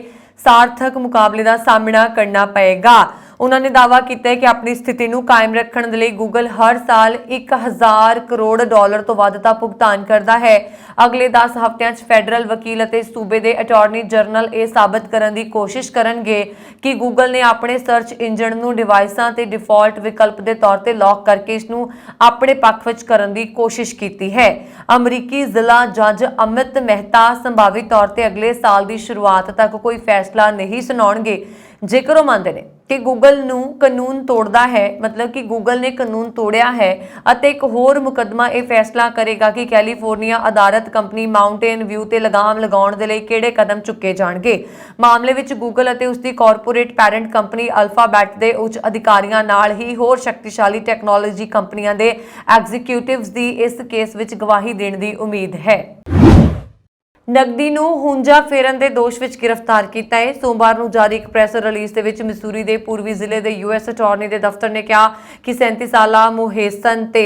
ਸਾਰਥਕ ਮੁਕਾਬਲੇ ਦਾ ਸਾਹਮਣਾ ਕਰਨਾ ਪਏਗਾ। ਉਹਨਾਂ ਨੇ ਦਾਅਵਾ ਕੀਤਾ ਹੈ ਕਿ ਆਪਣੀ ਸਥਿਤੀ ਨੂੰ ਕਾਇਮ ਰੱਖਣ ਦੇ ਲਈ ਗੂਗਲ ਹਰ ਸਾਲ 1000 ਕਰੋੜ ਡਾਲਰ ਤੋਂ ਵੱਧ ਦਾ ਭੁਗਤਾਨ ਕਰਦਾ ਹੈ। ਅਗਲੇ 10 ਹਫ਼ਤਿਆਂ 'ਚ ਫੈਡਰਲ ਵਕੀਲ ਅਤੇ ਸੂਬੇ ਦੇ ਅਟਾਰਨੀ ਜਨਰਲ ਇਹ ਸਾਬਤ ਕਰਨ ਦੀ ਕੋਸ਼ਿਸ਼ ਕਰਨਗੇ ਕਿ ਗੂਗਲ ਨੇ ਆਪਣੇ ਸਰਚ ਇੰਜਣ ਨੂੰ ਡਿਵਾਈਸਾਂ ਤੇ ਡਿਫਾਲਟ ਵਿਕਲਪ ਦੇ ਤੌਰ ਤੇ ਲੌਕ ਕਰਕੇ ਇਸ ਨੂੰ ਆਪਣੇ ਪੱਖ ਵਿੱਚ ਕਰਨ ਦੀ ਕੋਸ਼ਿਸ਼ ਕੀਤੀ ਹੈ। ਅਮਰੀਕੀ ਜ਼ਿਲ੍ਹਾ ਜੱਜ ਅਮਿਤ ਮਹਿਤਾ ਸੰਭਾਵੀ ਤੌਰ ਤੇ ਅਗਲੇ ਸਾਲ ਦੀ ਸ਼ੁਰੂਆਤ ਤੱਕ ਕੋਈ ਫੈਸਲਾ ਨਹੀਂ ਸੁਣਾਉਣਗੇ ਜੇਕਰ ਉਹ ਮੰਨਦੇ ਨੇ ਕਿ ਗੂਗਲ ਨੂੰ ਕਾਨੂੰਨ ਤੋੜਦਾ ਹੈ, ਮਤਲਬ ਕਿ ਗੂਗਲ ਨੇ ਕਾਨੂੰਨ ਤੋੜਿਆ ਹੈ। ਅਤੇ ਇੱਕ ਹੋਰ ਮੁਕੱਦਮਾ ਇਹ ਫੈਸਲਾ ਕਰੇਗਾ ਕਿ ਕੈਲੀਫੋਰਨੀਆ ਅਦਾਲਤ ਕੰਪਨੀ ਮਾਊਂਟੇਨ ਵਿਊ ਤੇ ਲਗਾਮ ਲਗਾਉਣ ਦੇ ਲਈ ਕਿਹੜੇ ਕਦਮ ਚੁੱਕੇ ਜਾਣਗੇ। ਮਾਮਲੇ ਵਿੱਚ ਗੂਗਲ ਅਤੇ ਉਸ ਦੀ ਕਾਰਪੋਰੇਟ ਪੈਰੈਂਟ ਕੰਪਨੀ ਅਲਫਾਬੈਟ ਦੇ ਉੱਚ ਅਧਿਕਾਰੀਆਂ ਨਾਲ ਹੀ ਹੋਰ ਸ਼ਕਤੀਸ਼ਾਲੀ ਟੈਕਨੋਲੋਜੀ ਕੰਪਨੀਆਂ ਦੇ ਐਗਜ਼ੀਕਿਊਟਿਵਜ਼ ਦੀ ਇਸ ਕੇਸ ਵਿੱਚ ਗਵਾਹੀ ਦੇਣ ਦੀ ਉਮੀਦ ਹੈ। ਨਕਦੀ ਨੂੰ ਹੁੰਜਾ ਫੇਰਨ ਦੇ ਦੋਸ਼ ਵਿੱਚ ਗ੍ਰਿਫਤਾਰ ਕੀਤਾ ਹੈ। ਸੋਮਵਾਰ ਨੂੰ ਜਾਰੀ ਇੱਕ ਪ੍ਰੈਸ ਰਿਲੀਜ਼ ਦੇ ਵਿੱਚ ਮਿਸੂਰੀ ਦੇ ਪੂਰਬੀ ਜ਼ਿਲ੍ਹੇ ਦੇ ਯੂਐਸ ਅਟਾਰਨੀ ਦੇ ਦਫ਼ਤਰ ਨੇ ਕਿਹਾ ਕਿ 37 ਸਾਲਾ ਮੋਹੇਸਨ ਤੇ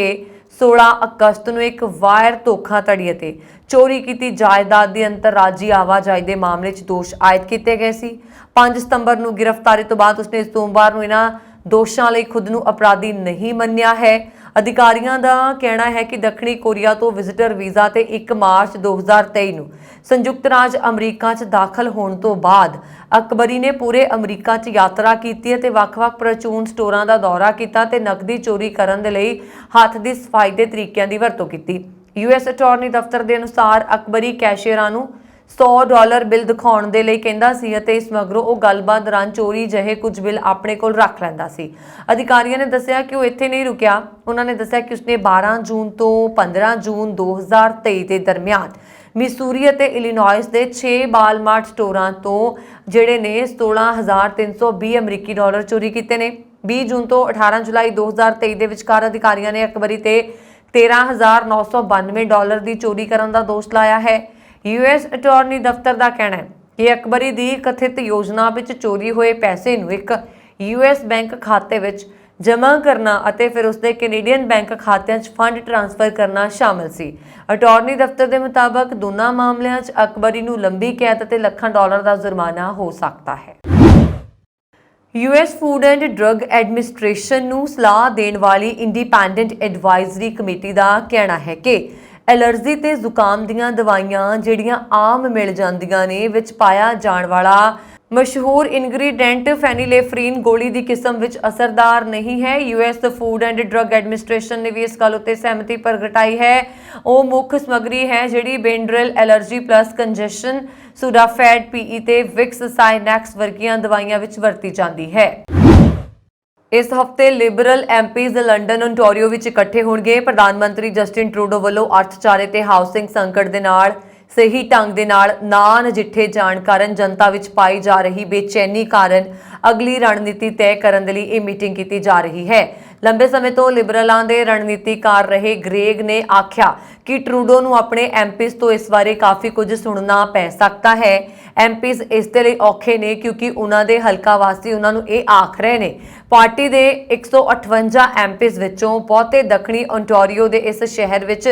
16 ਅਗਸਤ ਨੂੰ ਇੱਕ ਵਾਇਰ ਧੋਖਾਧੜੀ ਅਤੇ ਚੋਰੀ ਕੀਤੀ ਜਾਇਦਾਦ ਦੀ ਅੰਤਰਰਾਜੀ ਆਵਾਜਾਈ ਦੇ ਮਾਮਲੇ 'ਚ ਦੋਸ਼ ਆਇਦ ਕੀਤੇ ਗਏ ਸੀ। 5 ਸਤੰਬਰ ਨੂੰ ਗ੍ਰਿਫਤਾਰੀ ਤੋਂ ਬਾਅਦ ਉਸਨੇ ਸੋਮਵਾਰ ਨੂੰ ਇਹਨਾਂ ਦੋਸ਼ਾਂ ਲਈ ਖੁਦ ਨੂੰ ਅਪਰਾਧੀ ਨਹੀਂ ਮੰਨਿਆ ਹੈ। ਅਧਿਕਾਰੀਆਂ ਦਾ ਕਹਿਣਾ ਹੈ ਕਿ ਦੱਖਣੀ ਕੋਰੀਆ ਤੋਂ ਵਿਜ਼ਿਟਰ ਵੀਜ਼ਾ ਤੇ 1 ਮਾਰਚ 2023 ਨੂੰ ਸੰਯੁਕਤ ਰਾਜ ਅਮਰੀਕਾ 'ਚ ਦਾਖਲ ਹੋਣ ਤੋਂ ਬਾਅਦ ਅਕਬਰੀ ਨੇ ਪੂਰੇ ਅਮਰੀਕਾ 'ਚ ਯਾਤਰਾ ਕੀਤੀ ਅਤੇ ਵੱਖ-ਵੱਖ ਪ੍ਰਚੂਨ ਸਟੋਰਾਂ ਦਾ ਦੌਰਾ ਕੀਤਾ ਤੇ ਨਕਦੀ ਚੋਰੀ ਕਰਨ ਦੇ ਲਈ ਹੱਥ ਦੀ ਸਫਾਈ ਦੇ ਤਰੀਕਿਆਂ ਦੀ ਵਰਤੋਂ ਕੀਤੀ। ਯੂਐਸ ਅਟਾਰਨੀ ਦਫ਼ਤਰ ਦੇ ਅਨੁਸਾਰ ਅਕਬਰੀ ਕੈਸ਼ੀਅਰਾਂ ਨੂੰ $100 ਬਿੱਲ ਦਿਖਾਉਣ ਦੇ ਲਈ ਕਹਿੰਦਾ ਸੀ ਅਤੇ ਇਸ ਮਗਰੋਂ ਉਹ ਗੱਲਬਾਤ ਦੌਰਾਨ ਚੋਰੀ ਜਿਹੇ ਕੁਝ ਬਿੱਲ ਆਪਣੇ ਕੋਲ ਰੱਖ ਲੈਂਦਾ ਸੀ। ਅਧਿਕਾਰੀਆਂ ਨੇ ਦੱਸਿਆ ਕਿ ਉਹ ਇੱਥੇ ਨਹੀਂ ਰੁਕਿਆ। ਉਹਨਾਂ ਨੇ ਦੱਸਿਆ ਕਿ ਉਸਨੇ 12 ਜੂਨ ਤੋਂ 15 ਜੂਨ 2023 ਦੇ ਦਰਮਿਆਨ ਮਿਸੂਰੀ ਅਤੇ ਇਲੀਨੋਇਸ ਦੇ 6 ਵਾਲਮਾਰਟ ਸਟੋਰਾਂ ਤੋਂ ਜਿਹੜੇ ਨੇ $16,320 ਅਮਰੀਕੀ ਡਾਲਰ ਚੋਰੀ ਕੀਤੇ ਨੇ। 20 ਜੂਨ ਤੋਂ 18 ਜੁਲਾਈ 2023 ਦੇ ਵਿਚਕਾਰ ਅਧਿਕਾਰੀਆਂ ਨੇ ਅਕਬਰੀ ਤੇ $13,992 ਦੀ ਚੋਰੀ ਕਰਨ ਦਾ ਦੋਸ਼ ਲਾਇਆ ਹੈ। ਯੂਐਸ ਅਟਾਰਨੀ ਦਫ਼ਤਰ ਦਾ ਕਹਿਣਾ ਹੈ ਕਿ ਅਕਬਰੀ ਦੀ ਕਥਿਤ ਯੋਜਨਾ ਵਿੱਚ ਚੋਰੀ ਹੋਏ ਪੈਸੇ ਨੂੰ ਇੱਕ ਯੂਐਸ ਬੈਂਕ ਖਾਤੇ ਵਿੱਚ ਜਮ੍ਹਾਂ ਕਰਨਾ ਅਤੇ ਫਿਰ ਉਸਦੇ ਕੈਨੇਡੀਅਨ ਬੈਂਕ ਖਾਤਿਆਂ 'ਚ ਫੰਡ ਟ੍ਰਾਂਸਫਰ ਕਰਨਾ ਸ਼ਾਮਲ ਸੀ। ਅਟਾਰਨੀ ਦਫ਼ਤਰ ਦੇ ਮੁਤਾਬਕ ਦੋਨਾਂ ਮਾਮਲਿਆਂ 'ਚ ਅਕਬਰੀ ਨੂੰ ਲੰਬੀ ਕੈਦ ਅਤੇ ਲੱਖਾਂ ਡਾਲਰ ਦਾ ਜੁਰਮਾਨਾ ਹੋ ਸਕਦਾ ਹੈ। US food and drug administration ਨੂੰ ਸਲਾਹ ਦੇਣ ਵਾਲੀ ਇੰਡੀਪੈਂਡੈਂਟ ਐਡਵਾਈਜ਼ਰੀ ਕਮੇਟੀ ਦਾ ਕਹਿਣਾ ਹੈ ਕਿ ਐਲਰਜੀ ਤੇ ਜ਼ੁਕਾਮ ਦੀਆਂ ਦਵਾਈਆਂ ਜਿਹੜੀਆਂ ਆਮ ਮਿਲ ਜਾਂਦੀਆਂ ਨੇ ਵਿੱਚ ਪਾਇਆ ਜਾਣ ਵਾਲਾ ਮਸ਼ਹੂਰ ਇਨਗਰੀਡੀਐਂਟ ਫੈਨੀਲੇਫਰੀਨ ਗੋਲੀ ਦੀ ਕਿਸਮ ਵਿੱਚ ਅਸਰਦਾਰ ਨਹੀਂ ਹੈ। US food and drug administration ਨੇ ਵੀ ਇਸ ਗੱਲ ਉੱਤੇ ਸਹਿਮਤੀ ਪ੍ਰਗਟਾਈ ਹੈ। ਉਹ ਮੁੱਖ ਸਮੱਗਰੀ ਹੈ ਜਿਹੜੀ ਬੈਂਡਰਲ ਐਲਰਜੀ ਪਲੱਸ ਕੰਜੈਸ਼ਨ ਸੁਡਾਫੈਡ ਪੀਈ ਤੇ ਵਿਕਸ ਸਾਈਨੈਕਸ ਵਰਗੀਆਂ ਦਵਾਈਆਂ ਵਿੱਚ ਵਰਤੀ ਜਾਂਦੀ ਹੈ। ਇਸ ਹਫਤੇ ਲਿਬਰਲ ਐਮਪੀਜ਼ ਲੰਡਨ ਓਨਟਾਰੀਓ ਵਿੱਚ ਇਕੱਠੇ ਹੋਣਗੇ। ਪ੍ਰਧਾਨ ਮੰਤਰੀ ਜਸਟਿਨ ਟਰੂਡੋ ਵੱਲੋਂ ਅਰਥਚਾਰੇ ਤੇ ਹਾਊਸਿੰਗ ਸੰਕਟ ਦੇ ਨਾਲ ਸਹੀ ਢੰਗ ਦੇ ਨਾਲ ਨਾ ਨਜਿੱਠੇ ਜਾਣ ਕਾਰਨ ਜਨਤਾ ਵਿੱਚ ਪਾਈ ਜਾ ਰਹੀ ਬੇਚੈਨੀ ਕਾਰਨ ਅਗਲੀ ਰਣਨੀਤੀ ਤੈਅ ਕਰਨ ਦੇ ਲਈ ਇਹ ਮੀਟਿੰਗ ਕੀਤੀ ਜਾ ਰਹੀ ਹੈ। ਲੰਬੇ ਸਮੇਂ ਤੋਂ ਲਿਬਰਲਾਂ ਦੇ ਰਣਨੀਤੀਕਾਰ ਰਹੇ ਗ੍ਰੇਗ ਨੇ ਆਖਿਆ ਕਿ ਟਰੂਡੋ ਨੂੰ ਆਪਣੇ ਐਮਪੀਜ਼ ਤੋਂ ਇਸ ਬਾਰੇ ਕਾਫੀ ਕੁਝ ਸੁਣਨਾ ਪੈ ਸਕਦਾ ਹੈ। ਐਮਪੀਜ਼ ਇਸ ਦੇ ਲਈ ਔਖੇ ਨੇ ਕਿਉਂਕਿ ਉਹਨਾਂ ਦੇ ਹਲਕਾ ਵਾਸੀ ਉਹਨਾਂ ਨੂੰ ਇਹ ਆਖ ਰਹੇ ਨੇ। ਪਾਰਟੀ ਦੇ 158 ਐਮਪੀਜ਼ ਵਿੱਚੋਂ ਬਹੁਤੇ ਦੱਖਣੀ ਓਨਟਾਰੀਓ ਦੇ ਇਸ ਸ਼ਹਿਰ ਵਿੱਚ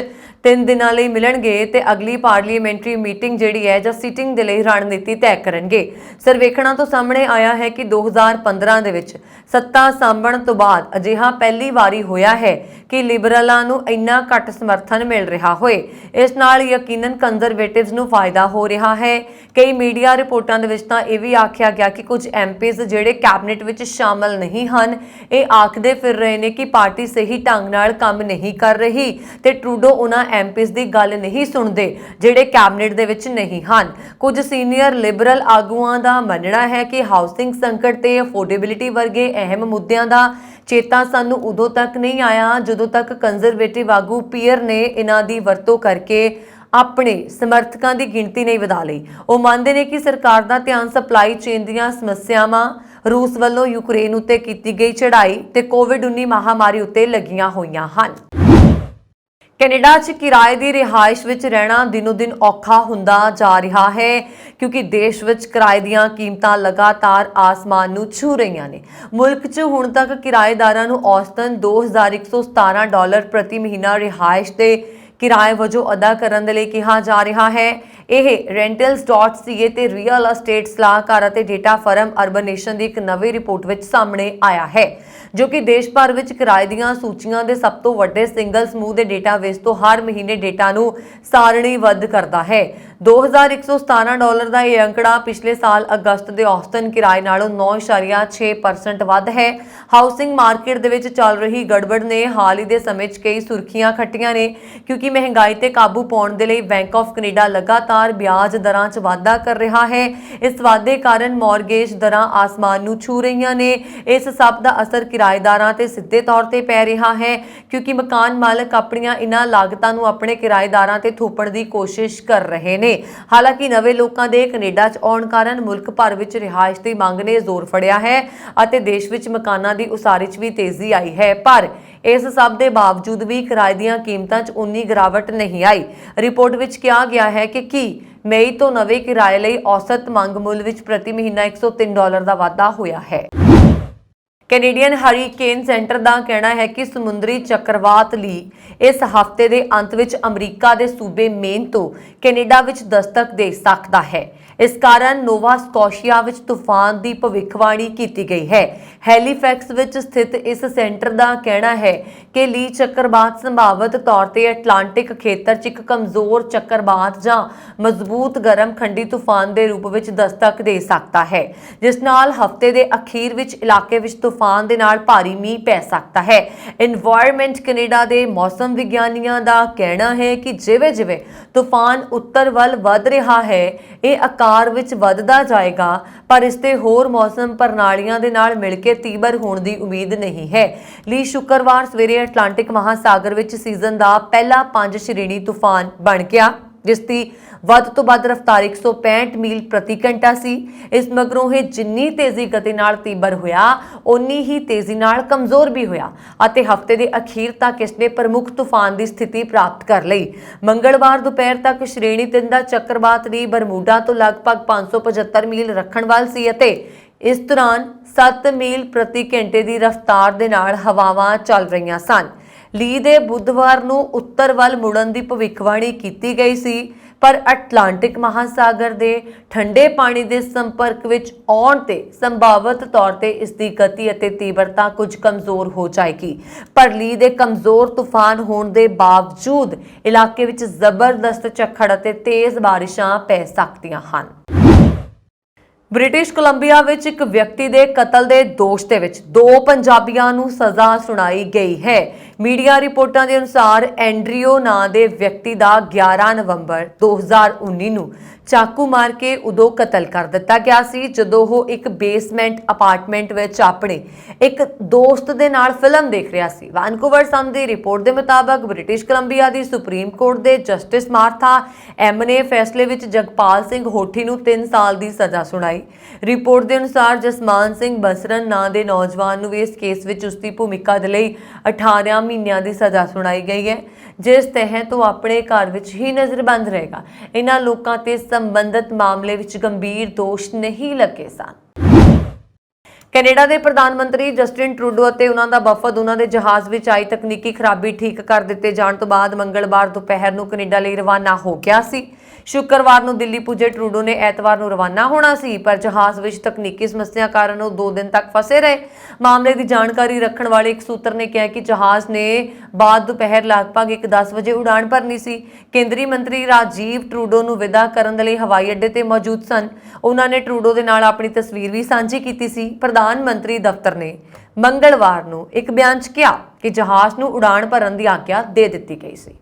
3 ਦਿਨਾਂ ਲਈ ਮਿਲਣਗੇ ਤੇ ਅਗਲੀ ਪਾਰਲੀਮੈਂਟਰੀ ਮੀਟਿੰਗ ਜਿਹੜੀ ਹੈ ਜਾਂ ਸੀਟਿੰਗ ਦੇ ਲਈ ਰਣਨੀਤੀ ਤੈਅ ਕਰਨਗੇ। ਸਰਵੇਖਣਾਂ ਤੋਂ ਸਾਹਮਣੇ ਆਇਆ ਹੈ ਕਿ 2015 ਦੇ ਵਿੱਚ ਸੱਤਾ ਸਾਂਭਣ ਤੋਂ ਬਾਅਦ ਅਜਿਹਾ ਪਹਿਲੀ ਵਾਰੀ ਹੋਇਆ ਹੈ ਕਿ ਲਿਬਰਲਾਂ ਨੂੰ ਇੰਨਾ ਘੱਟ ਸਮਰਥਨ ਮਿਲ ਰਿਹਾ ਹੋਏ। ਇਸ ਨਾਲ ਯਕੀਨਨ ਕੰਜ਼ਰਵੇਟਿਵਜ਼ ਨੂੰ ਫਾਇਦਾ ਹੋ ਰਿਹਾ ਹੈ। ਕਈ ਮੀਡੀਆ ਰਿਪੋਰਟਾਂ ਦੇ ਵਿੱਚ ਤਾਂ ਇਹ ਵੀ ਆਖਿਆ ਗਿਆ ਕਿ ਕੁਝ ਐਮਪੀਜ਼ ਜਿਹੜੇ ਕੈਬਨਿਟ ਵਿੱਚ ਸ਼ਾਮਲ ਨਹੀਂ ਹਨ, ਇਹ ਆਖਦੇ ਫਿਰ ਰਹੇ ਨੇ ਕਿ ਪਾਰਟੀ ਸਹੀ ਢੰਗ ਨਾਲ ਕੰਮ ਨਹੀਂ ਕਰ ਰਹੀ ਤੇ ਟਰੂਡੋ ਉਹਨਾਂ ਐਮਪੀਸ ਦੀ ਗੱਲ ਨਹੀਂ ਸੁਣਦੇ ਜਿਹੜੇ ਕੈਬਨਿਟ ਦੇ ਵਿੱਚ ਨਹੀਂ ਹਨ। ਕੁਝ ਸੀਨੀਅਰ ਲਿਬਰਲ ਆਗੂਆਂ ਦਾ ਮੰਨਣਾ ਹੈ ਕਿ ਹਾਊਸਿੰਗ ਸੰਕਟ ਤੇ ਅਫੋਰਡੇਬਿਲਿਟੀ ਵਰਗੇ ਅਹਿਮ ਮੁੱਦਿਆਂ ਦਾ ਚੇਤਾ ਸਾਨੂੰ ਉਦੋਂ ਤੱਕ ਨਹੀਂ ਆਇਆ ਜਦੋਂ ਤੱਕ ਕੰਜ਼ਰਵੇਟਿਵ ਆਗੂ ਪੀਅਰ ਨੇ ਇਹਨਾਂ ਦੀ ਵਰਤੋਂ ਕਰਕੇ ਆਪਣੇ ਸਮਰਥਕਾਂ ਦੀ ਗਿਣਤੀ ਨਹੀਂ ਵਧਾ ਲਈ। ਉਹ ਮੰਨਦੇ ਨੇ ਕਿ ਸਰਕਾਰ ਦਾ ਧਿਆਨ ਸਪਲਾਈ ਚੇਨ ਦੀਆਂ ਸਮੱਸਿਆਵਾਂ, ਰੂਸ ਵੱਲੋਂ ਯੂਕਰੇਨ ਉੱਤੇ ਕੀਤੀ ਗਈ ਚੜ੍ਹਾਈ ਤੇ ਕੋਵਿਡ-19 ਮਹਾਮਾਰੀ ਉੱਤੇ ਲੱਗੀਆਂ ਹੋਈਆਂ ਹਨ। ਕੈਨੇਡਾ 'ਚ ਕਿਰਾਏ ਦੀ ਰਿਹਾਇਸ਼ ਵਿੱਚ ਰਹਿਣਾ ਦਿਨੋ-ਦਿਨ ਔਖਾ ਹੁੰਦਾ ਜਾ ਰਿਹਾ ਹੈ ਕਿਉਂਕਿ ਦੇਸ਼ ਵਿੱਚ ਕਿਰਾਏ ਦੀਆਂ ਕੀਮਤਾਂ ਲਗਾਤਾਰ ਆਸਮਾਨ ਨੂੰ ਛੂ ਰਹੀਆਂ ਨੇ। ਮੁਲਕ 'ਚ ਹੁਣ ਤੱਕ ਕਿਰਾਏਦਾਰਾਂ ਨੂੰ ਔਸਤਨ $2,117 ਪ੍ਰਤੀ ਮਹੀਨਾ ਰਿਹਾਇਸ਼ ਦੇ ਕਿਰਾਏ ਵਜੋਂ ਅਦਾ ਕਰਨ ਦੇ ਲਈ ਕਿਹਾ ਜਾ ਰਿਹਾ ਹੈ। ਇਹ rentals.ca ਤੇ ਰੀਅਲ ਅਸਟੇਟ ਸਲਾਹਕਾਰ ਅਤੇ ਡੇਟਾ ਫਰਮ ਅਰਬਨੇਸ਼ਨ ਦੀ ਇੱਕ ਨਵੀਂ ਰਿਪੋਰਟ ਵਿੱਚ ਸਾਹਮਣੇ ਆਇਆ ਹੈ ਜੋ ਕਿ ਦੇਸ਼ ਭਰ ਵਿੱਚ ਕਿਰਾਏ ਦੀਆਂ ਸੂਚੀਆਂ ਦੇ ਸਭ ਤੋਂ ਵੱਡੇ ਸਿੰਗਲ ਸਮੂਹ ਦੇ ਡੇਟਾਬੇਸ ਤੋਂ ਹਰ ਮਹੀਨੇ ਡੇਟਾ ਨੂੰ ਸਾਰਣੀਬੱਧ ਕਰਦਾ ਹੈ। $2,117 ਦਾ ਇਹ ਅੰਕੜਾ ਪਿਛਲੇ ਸਾਲ ਅਗਸਤ ਦੇ ਔਸਤਨ ਕਿਰਾਏ ਨਾਲੋਂ 9.6% ਵੱਧ ਹੈ। ਹਾਊਸਿੰਗ ਮਾਰਕੀਟ ਦੇ ਵਿੱਚ ਚੱਲ ਰਹੀ ਗੜਬੜ ਨੇ ਹਾਲ ਹੀ ਦੇ ਸਮੇਂ 'ਚ ਕਈ ਸੁਰਖੀਆਂ ਖੱਟੀਆਂ ਨੇ ਕਿਉਂਕਿ ਮਹਿੰਗਾਈ ਤੇ ਕਾਬੂ ਪਾਉਣ ਦੇ ਲਈ ਬੈਂਕ ਆਫ ਕੈਨੇਡਾ ਲਗਾਤਾਰ ਵਿਆਜ ਦਰਾਂ 'ਚ ਵਾਧਾ ਕਰ ਰਿਹਾ ਹੈ। ਇਸ ਵਾਧੇ ਕਾਰਨ ਮਾਰਗੇਜ ਦਰਾਂ ਆਸਮਾਨ ਨੂੰ ਛੂ ਰਹੀਆਂ ਨੇ। ਇਸ ਸਭ ਦਾ ਅਸਰ ਕਿਰਾਏਦਾਰਾਂ ਤੇ ਸਿੱਧੇ ਤੌਰ ਤੇ ਪੈ ਰਿਹਾ ਹੈ ਕਿਉਂਕਿ ਮਕਾਨ ਮਾਲਕ ਆਪਣੀਆਂ ਇਹਨਾਂ ਲਾਗਤਾਂ ਨੂੰ ਆਪਣੇ ਕਿਰਾਏਦਾਰਾਂ ਤੇ ਥੋਪਣ ਦੀ ਕੋਸ਼ਿਸ਼ ਕਰ ਰਹੇ ਨੇ। ਹਾਲਾਂਕਿ ਨਵੇਂ ਲੋਕਾਂ ਦੇ ਕੈਨੇਡਾ 'ਚ ਆਉਣ ਕਾਰਨ ਮੁਲਕ ਭਰ ਵਿੱਚ ਰਿਹਾਇਸ਼ ਦੀ ਮੰਗ ਨੇ ਜ਼ੋਰ ਫੜਿਆ ਹੈ ਅਤੇ ਦੇਸ਼ ਵਿੱਚ ਮਕਾਨਾਂ ਦੀ ਉਸਾਰੀ 'ਚ ਵੀ ਤੇਜ਼ੀ ਆਈ ਹੈ, ਪਰ ਇਸ ਸਭ ਦੇ ਬਾਵਜੂਦ ਵੀ ਕਿਰਾਏ ਦੀਆਂ ਕੀਮਤਾਂ 'ਚ ਉਨੀ ਗਿਰਾਵਟ ਨਹੀਂ ਆਈ। ਰਿਪੋਰਟ ਵਿੱਚ ਕਿਹਾ ਗਿਆ ਹੈ ਕਿ ਮਈ ਤੋਂ ਨਵੇਂ ਕਿਰਾਏ ਲਈ ਔਸਤ ਮੰਗ ਮੁੱਲ ਵਿੱਚ ਪ੍ਰਤੀ ਮਹੀਨਾ $103 ਦਾ ਵਾਧਾ ਹੋਇਆ ਹੈ। ਕੈਨੇਡੀਅਨ ਹਰੀਕੇਨ ਸੈਂਟਰ ਦਾ ਕਹਿਣਾ ਹੈ ਕਿ ਸਮੁੰਦਰੀ ਚੱਕਰਵਾਤ ਲੀ ਇਸ ਹਫ਼ਤੇ ਦੇ ਅੰਤ ਵਿੱਚ ਅਮਰੀਕਾ ਦੇ ਸੂਬੇ ਮੇਨ ਤੋਂ ਕੈਨੇਡਾ ਵਿੱਚ ਦਸਤਕ ਦੇ ਸਕਦਾ ਹੈ। ਇਸ ਕਾਰਨ ਨੋਵਾ ਸਕੋਸ਼ੀਆ ਵਿੱਚ ਤੂਫਾਨ ਦੀ ਭਵਿੱਖਬਾਣੀ ਕੀਤੀ ਗਈ ਹੈ। ਹੈਲੀਫੈਕਸ ਵਿੱਚ ਸਥਿਤ ਇਸ ਸੈਂਟਰ ਦਾ ਕਹਿਣਾ ਹੈ ਕਿ ਲੀ ਚੱਕਰਵਾਤ ਸੰਭਾਵਤ ਤੌਰ ਤੇ ਅਟਲਾਂਟਿਕ ਖੇਤਰ 'ਚ ਇੱਕ ਕਮਜ਼ੋਰ ਚੱਕਰਵਾਤ ਜਾਂ ਮਜ਼ਬੂਤ ਗਰਮ ਖੰਡੀ ਤੂਫਾਨ ਦੇ ਰੂਪ ਵਿੱਚ ਦਸਤਕ ਦੇ ਸਕਦਾ ਹੈ, ਜਿਸ ਨਾਲ ਹਫ਼ਤੇ ਦੇ ਅਖੀਰ ਵਿੱਚ ਇਲਾਕੇ ਵਿੱਚ ਤੂਫਾਨ ਦੇ ਨਾਲ ਭਾਰੀ ਮੀਂਹ ਪੈ ਸਕਦਾ ਹੈ। এনवायरमेंट ਕੈਨੇਡਾ ਦੇ ਮੌਸਮ ਵਿਗਿਆਨੀਆਂ ਦਾ ਕਹਿਣਾ ਹੈ ਕਿ ਜਿਵੇਂ-ਜਿਵੇਂ ਤੂਫਾਨ ਉੱਤਰ ਵੱਲ ਵਧ ਰਿਹਾ ਹੈ, ਇਹ ਆਕਾਰ ਵਿੱਚ ਵੱਧਦਾ ਜਾਏਗਾ, ਪਰ ਇਸ ਤੇ ਹੋਰ ਮੌਸਮ ਪ੍ਰਣਾਲੀਆਂ ਦੇ ਨਾਲ ਮਿਲ ਕੇ ਤੀਬਰ ਹੋਣ ਦੀ ਉਮੀਦ ਨਹੀਂ ਹੈ। ਲੀ ਸ਼ੁੱਕਰਵਾਰ ਸਵੇਰੇ ਅਟਲਾਂਟਿਕ ਮਹਾਸਾਗਰ ਵਿੱਚ ਸੀਜ਼ਨ ਦਾ ਪਹਿਲਾ 5 ਸ਼੍ਰੇਣੀ ਤੂਫਾਨ ਬਣ ਗਿਆ, ਜਿਸ ਦੀ ਵੱਧ ਤੋਂ ਵੱਧ ਰਫ਼ਤਾਰ 165 ਮੀਲ ਪ੍ਰਤੀ ਘੰਟਾ ਸੀ। ਇਸ ਮਗਰੋਂ ਇਹ ਜਿੰਨੀ ਤੇਜ਼ੀ ਗਤੀ ਨਾਲ ਤੀਬਰ ਹੋਇਆ, ਓਨੀ ਹੀ ਤੇਜ਼ੀ ਨਾਲ ਕਮਜ਼ੋਰ ਵੀ ਹੋਇਆ ਅਤੇ ਹਫ਼ਤੇ ਦੇ ਅਖੀਰ ਤੱਕ ਇਸਨੇ ਪ੍ਰਮੁੱਖ ਤੂਫਾਨ ਦੀ ਸਥਿਤੀ ਪ੍ਰਾਪਤ ਕਰ ਲਈ। ਮੰਗਲਵਾਰ ਦੁਪਹਿਰ ਤੱਕ ਸ਼੍ਰੇਣੀ 3 ਦਾ ਚੱਕਰਵਾਤ ਲੀ ਬਰਮੂਡਾ ਤੋਂ ਲਗਭਗ 575 ਮੀਲ ਰੱਖਣ ਵਾਲ ਸੀ ਅਤੇ ਇਸ ਦੌਰਾਨ 7 ਮੀਲ ਪ੍ਰਤੀ ਘੰਟੇ ਦੀ ਰਫ਼ਤਾਰ ਦੇ ਨਾਲ ਹਵਾਵਾਂ ਚੱਲ ਰਹੀਆਂ ਸਨ। ਲੀ ਦੇ ਬੁੱਧਵਾਰ ਨੂੰ ਉੱਤਰ ਵੱਲ ਮੁੜਨ ਦੀ ਭਵਿੱਖਬਾਣੀ ਕੀਤੀ ਗਈ ਸੀ, ਪਰ ਅਟਲਾਂਟਿਕ ਮਹਾਸਾਗਰ ਦੇ ਠੰਡੇ ਪਾਣੀ ਦੇ ਸੰਪਰਕ ਵਿੱਚ ਆਉਣ ਤੇ ਸੰਭਾਵਤ ਤੌਰ ਤੇ ਇਸ ਦੀ ਗਤੀ ਅਤੇ ਤੀਬਰਤਾ ਕੁਝ ਕਮਜ਼ੋਰ ਹੋ ਜਾਏਗੀ। ਪਰ ਲੀ ਦੇ ਕਮਜ਼ੋਰ ਤੂਫਾਨ ਹੋਣ ਦੇ ਬਾਵਜੂਦ ਇਲਾਕੇ ਵਿੱਚ ਜ਼ਬਰਦਸਤ ਝੱਖੜ ਅਤੇ ਤੇਜ਼ ਬਾਰਿਸ਼ਾਂ ਪੈ ਸਕਦੀਆਂ ਹਨ। ਬ੍ਰਿਟਿਸ਼ ਕੋਲੰਬੀਆ ਵਿੱਚ ਇੱਕ ਵਿਅਕਤੀ ਦੇ ਕਤਲ ਦੇ ਦੋਸ਼ ਦੇ ਵਿੱਚ 2 ਪੰਜਾਬੀਆਂ ਨੂੰ ਸਜ਼ਾ ਸੁਣਾਈ ਗਈ ਹੈ। ਮੀਡੀਆ ਰਿਪੋਰਟਾਂ ਦੇ ਅਨੁਸਾਰ ਐਂਡਰਿਓ ਨਾਂ ਦੇ ਵਿਅਕਤੀ ਦਾ 11 ਨਵੰਬਰ 2019 ਨੂੰ ਚਾਕੂ ਮਾਰ ਕੇ ਉਦੋਂ ਕਤਲ ਕਰ ਦਿੱਤਾ ਗਿਆ ਸੀ ਜਦੋਂ ਉਹ ਇੱਕ ਬੇਸਮੈਂਟ ਅਪਾਰਟਮੈਂਟ ਵਿੱਚ ਆਪਣੇ ਇੱਕ ਦੋਸਤ ਦੇ ਨਾਲ ਫਿਲਮ ਦੇਖ ਰਿਹਾ ਸੀ। ਵੈਨਕੂਵਰ ਸਨ ਦੀ ਰਿਪੋਰਟ ਦੇ ਮੁਤਾਬਕ ਬ੍ਰਿਟਿਸ਼ ਕੋਲੰਬੀਆ ਦੀ ਸੁਪਰੀਮ ਕੋਰਟ ਦੇ ਜਸਟਿਸ ਮਾਰਥਾ ਐਮ ਨੇ ਫੈਸਲੇ ਵਿੱਚ ਜਗਪਾਲ ਸਿੰਘ ਹੋਠੀ ਨੂੰ 3 ਸਾਲ ਦੀ ਸਜ਼ਾ ਸੁਣਾਈ। ਰਿਪੋਰਟ ਦੇ ਅਨੁਸਾਰ ਜਸਮਾਨ ਸਿੰਘ ਬਸਰਨ ਨਾਂ ਦੇ ਨੌਜਵਾਨ ਨੂੰ ਵੀ ਇਸ ਕੇਸ ਵਿੱਚ ਉਸਦੀ ਭੂਮਿਕਾ ਦੇ ਲਈ 18 ਮਹੀਨਿਆਂ ਦੀ ਸਜ਼ਾ ਸੁਣਾਈ ਗਈ ਹੈ, ਜਿਸ ਤਹਿਤ ਉਹ ਆਪਣੇ ਘਰ ਵਿੱਚ ਹੀ ਨਜ਼ਰਬੰਦ ਰਹੇਗਾ। ਇਹਨਾਂ ਲੋਕਾਂ ਤੇ ਸੰਬੰਧਿਤ ਮਾਮਲੇ ਵਿੱਚ ਗੰਭੀਰ ਦੋਸ਼ ਨਹੀਂ ਲੱਗੇ ਸਨ। ਕੈਨੇਡਾ ਦੇ ਪ੍ਰਧਾਨ ਮੰਤਰੀ ਜਸਟਿਨ ਟਰੂਡੋ ਅਤੇ ਉਹਨਾਂ ਦਾ ਵਫਦ ਉਹਨਾਂ ਦੇ ਜਹਾਜ਼ ਵਿੱਚ ਆਈ ਤਕਨੀਕੀ ਖਰਾਬੀ ਠੀਕ ਕਰ ਦਿੱਤੇ ਜਾਣ ਤੋਂ ਬਾਅਦ ਮੰਗਲਵਾਰ ਦੁਪਹਿਰ ਨੂੰ ਕੈਨੇਡਾ ਲਈ ਰਵਾਨਾ ਹੋ ਗਿਆ ਸੀ। ਸ਼ੁੱਕਰਵਾਰ ਨੂੰ ਦਿੱਲੀ ਪੁੱਜੇ ਟਰੂਡੋ ਨੇ ਐਤਵਾਰ ਨੂੰ ਰਵਾਨਾ ਹੋਣਾ ਸੀ, ਪਰ ਜਹਾਜ਼ ਵਿੱਚ ਤਕਨੀਕੀ ਸਮੱਸਿਆ ਕਾਰਨ ਉਹ 2 ਦਿਨ ਤੱਕ ਫਸੇ ਰਹੇ। ਮਾਮਲੇ ਦੀ ਜਾਣਕਾਰੀ ਰੱਖਣ ਵਾਲੇ ਇੱਕ ਸੂਤਰ ਨੇ ਕਿਹਾ ਕਿ ਜਹਾਜ਼ ਨੇ ਬਾਅਦ ਦੁਪਹਿਰ ਲਗਭਗ 1:10 ਵਜੇ ਉਡਾਣ ਭਰਨੀ ਸੀ। ਕੇਂਦਰੀ ਮੰਤਰੀ ਰਾਜੀਵ ਟਰੂਡੋ ਨੂੰ ਵਿਦਾ ਕਰਨ ਦੇ ਲਈ ਹਵਾਈ ਅੱਡੇ ਤੇ ਮੌਜੂਦ ਸਨ। ਉਹਨਾਂ ਨੇ ਟਰੂਡੋ ਦੇ ਨਾਲ ਆਪਣੀ ਤਸਵੀਰ ਵੀ ਸਾਂਝੀ ਕੀਤੀ ਸੀ। ਪ੍ਰਧਾਨ ਮੰਤਰੀ ਦਫ਼ਤਰ ਨੇ ਮੰਗਲਵਾਰ ਨੂੰ ਇੱਕ ਬਿਆਨ 'ਚ ਕਿਹਾ ਕਿ ਜਹਾਜ਼ ਨੂੰ ਉਡਾਣ ਭਰਨ ਦੀ ਆਗਿਆ ਦੇ ਦਿੱਤੀ ਗਈ ਸੀ।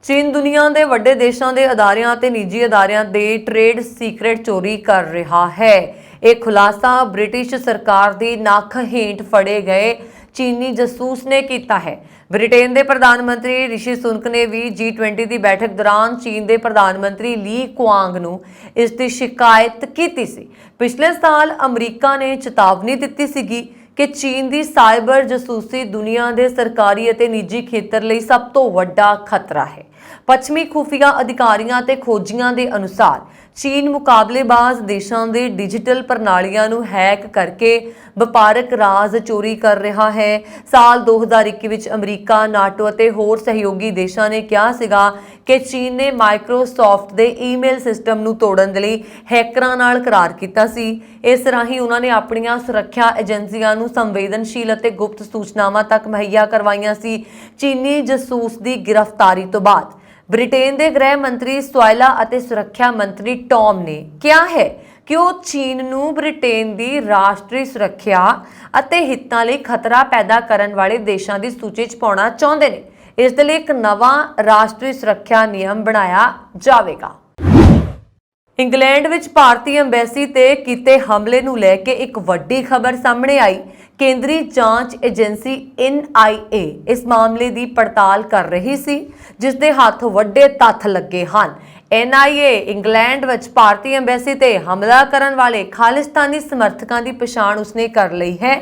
ਚੀਨ ਦੁਨੀਆ ਦੇ ਵੱਡੇ ਦੇਸ਼ਾਂ ਦੇ ਅਦਾਰਿਆਂ ਅਤੇ ਨਿੱਜੀ ਅਦਾਰਿਆਂ ਦੇ ਟ੍ਰੇਡ ਸੀਕ੍ਰੇਟ ਚੋਰੀ ਕਰ ਰਿਹਾ ਹੈ। ਇਹ ਖੁਲਾਸਾ ਬ੍ਰਿਟਿਸ਼ ਸਰਕਾਰ ਦੀ ਨੱਕ ਹੇਠ ਫੜੇ ਗਏ ਚੀਨੀ ਜਾਸੂਸ ਨੇ ਕੀਤਾ ਹੈ। ਬ੍ਰਿਟੇਨ ਦੇ ਪ੍ਰਧਾਨ ਮੰਤਰੀ ਰਿਸ਼ੀ ਸੁਨਕ ਨੇ ਵੀ G20 ਦੀ ਬੈਠਕ ਦੌਰਾਨ ਚੀਨ ਦੇ ਪ੍ਰਧਾਨ ਮੰਤਰੀ ਲੀ ਕੁਆਂਗ ਨੂੰ ਇਸ ਦੀ ਸ਼ਿਕਾਇਤ ਕੀਤੀ ਸੀ। ਪਿਛਲੇ ਸਾਲ ਅਮਰੀਕਾ ਨੇ ਚੇਤਾਵਨੀ ਦਿੱਤੀ ਸੀਗੀ ਕਿ ਚੀਨ ਦੀ ਸਾਈਬਰ ਜਾਸੂਸੀ ਦੁਨੀਆ ਦੇ ਸਰਕਾਰੀ ਅਤੇ ਨਿੱਜੀ ਖੇਤਰ ਲਈ ਸਭ ਤੋਂ ਵੱਡਾ ਖਤਰਾ ਹੈ। ਪੱਛਮੀ ਖੁਫੀਆ ਅਧਿਕਾਰੀਆਂ ਤੇ ਖੋਜੀਆਂ ਦੇ ਅਨੁਸਾਰ ਚੀਨ ਮੁਕਾਬਲੇਬਾਜ਼ ਦੇਸ਼ਾਂ ਦੇ ਡਿਜੀਟਲ ਪ੍ਰਣਾਲੀਆਂ ਨੂੰ ਹੈਕ ਕਰਕੇ ਵਪਾਰਕ ਰਾਜ਼ ਚੋਰੀ ਕਰ ਰਿਹਾ ਹੈ। ਸਾਲ 2021 ਵਿੱਚ ਅਮਰੀਕਾ, ਨਾਟੋ ਅਤੇ ਹੋਰ ਸਹਿਯੋਗੀ ਦੇਸ਼ਾਂ ਨੇ ਕਿਹਾ ਸੀਗਾ ਕਿ ਚੀਨ ਨੇ ਮਾਈਕਰੋਸਾਫਟ ਦੇ ਈਮੇਲ ਸਿਸਟਮ ਨੂੰ ਤੋੜਨ ਦੇ ਲਈ ਹੈਕਰਾਂ ਨਾਲ ਕਰਾਰ ਕੀਤਾ ਸੀ। ਇਸ ਰਾਹੀਂ ਉਹਨਾਂ ਨੇ ਆਪਣੀਆਂ ਸੁਰੱਖਿਆ ਏਜੰਸੀਆਂ ਨੂੰ ਸੰਵੇਦਨਸ਼ੀਲ ਅਤੇ ਗੁਪਤ ਸੂਚਨਾਵਾਂ ਤੱਕ ਮੁਹੱਈਆ ਕਰਵਾਈਆਂ ਸੀ। ਚੀਨੀ ਜਾਸੂਸ ਦੀ ਗ੍ਰਿਫਤਾਰੀ ਤੋਂ ਬਾਅਦ ਬ੍ਰਿਟੇਨ ਦੇ ਗ੍ਰਹਿ ਮੰਤਰੀ ਸੋਇਲਾ ਅਤੇ ਸੁਰੱਖਿਆ ਮੰਤਰੀ ਟੌਮ ਨੇ ਕਿਹਾ ਹੈ ਕਿ ਉਹ ਚੀਨ ਨੂੰ ਬ੍ਰਿਟੇਨ ਦੀ ਰਾਸ਼ਟਰੀ ਸੁਰੱਖਿਆ ਅਤੇ ਹਿੱਤਾਂ ਲਈ ਖਤਰਾ ਪੈਦਾ ਕਰਨ ਵਾਲੇ ਦੇਸ਼ਾਂ ਦੀ ਸੂਚੀ 'ਚ ਪਾਉਣਾ ਚਾਹੁੰਦੇ ਨੇ। ਇਸ ਦੇ ਲਈ ਇੱਕ ਨਵਾਂ ਰਾਸ਼ਟਰੀ ਸੁਰੱਖਿਆ ਨਿਯਮ ਬਣਾਇਆ ਜਾਵੇਗਾ। ਇੰਗਲੈਂਡ ਵਿੱਚ ਭਾਰਤੀ ਅੰਬੈਸੀ ਤੇ ਕੀਤੇ ਹਮਲੇ ਨੂੰ ਲੈ ਕੇ ਇੱਕ ਵੱਡੀ ਖਬਰ ਸਾਹਮਣੇ ਆਈ। ਕੇਂਦਰੀ ਜਾਂਚ ਏਜੰਸੀ NIA ਇਸ ਮਾਮਲੇ ਦੀ ਪੜਤਾਲ ਕਰ ਰਹੀ ਸੀ, ਜਿਸ ਦੇ ਹੱਥ ਵੱਡੇ ਤੱਥ ਲੱਗੇ ਹਨ। NIA ਇੰਗਲੈਂਡ ਵਿੱਚ ਭਾਰਤੀ ਅੰਬੈਸੀ ਤੇ ਹਮਲਾ ਕਰਨ ਵਾਲੇ ਖਾਲਿਸਤਾਨੀ ਸਮਰਥਕਾਂ ਦੀ ਪਛਾਣ ਉਸਨੇ ਕਰ ਲਈ ਹੈ।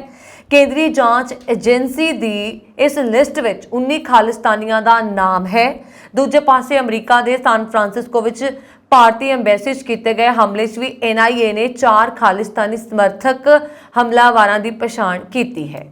ਕੇਂਦਰੀ ਜਾਂਚ ਏਜੰਸੀ ਦੀ ਇਸ ਲਿਸਟ ਵਿੱਚ 19 ਖਾਲਿਸਤਾਨੀਆਂ ਦਾ ਨਾਮ ਹੈ। ਦੂਜੇ ਪਾਸੇ ਅਮਰੀਕਾ ਦੇ ਸਾਨ ਫਰਾਂਸਿਸਕੋ ਵਿੱਚ ਭਾਰਤੀ ਅੰਬੈਸੀ 'ਚ ਕੀਤੇ ਗਏ ਹਮਲੇ 'ਚ ਵੀ NIA ਨੇ 4 ਖਾਲਿਸਤਾਨੀ ਸਮਰਥਕ ਹਮਲਾਵਰਾਂ ਦੀ ਪਛਾਣ ਕੀਤੀ ਹੈ।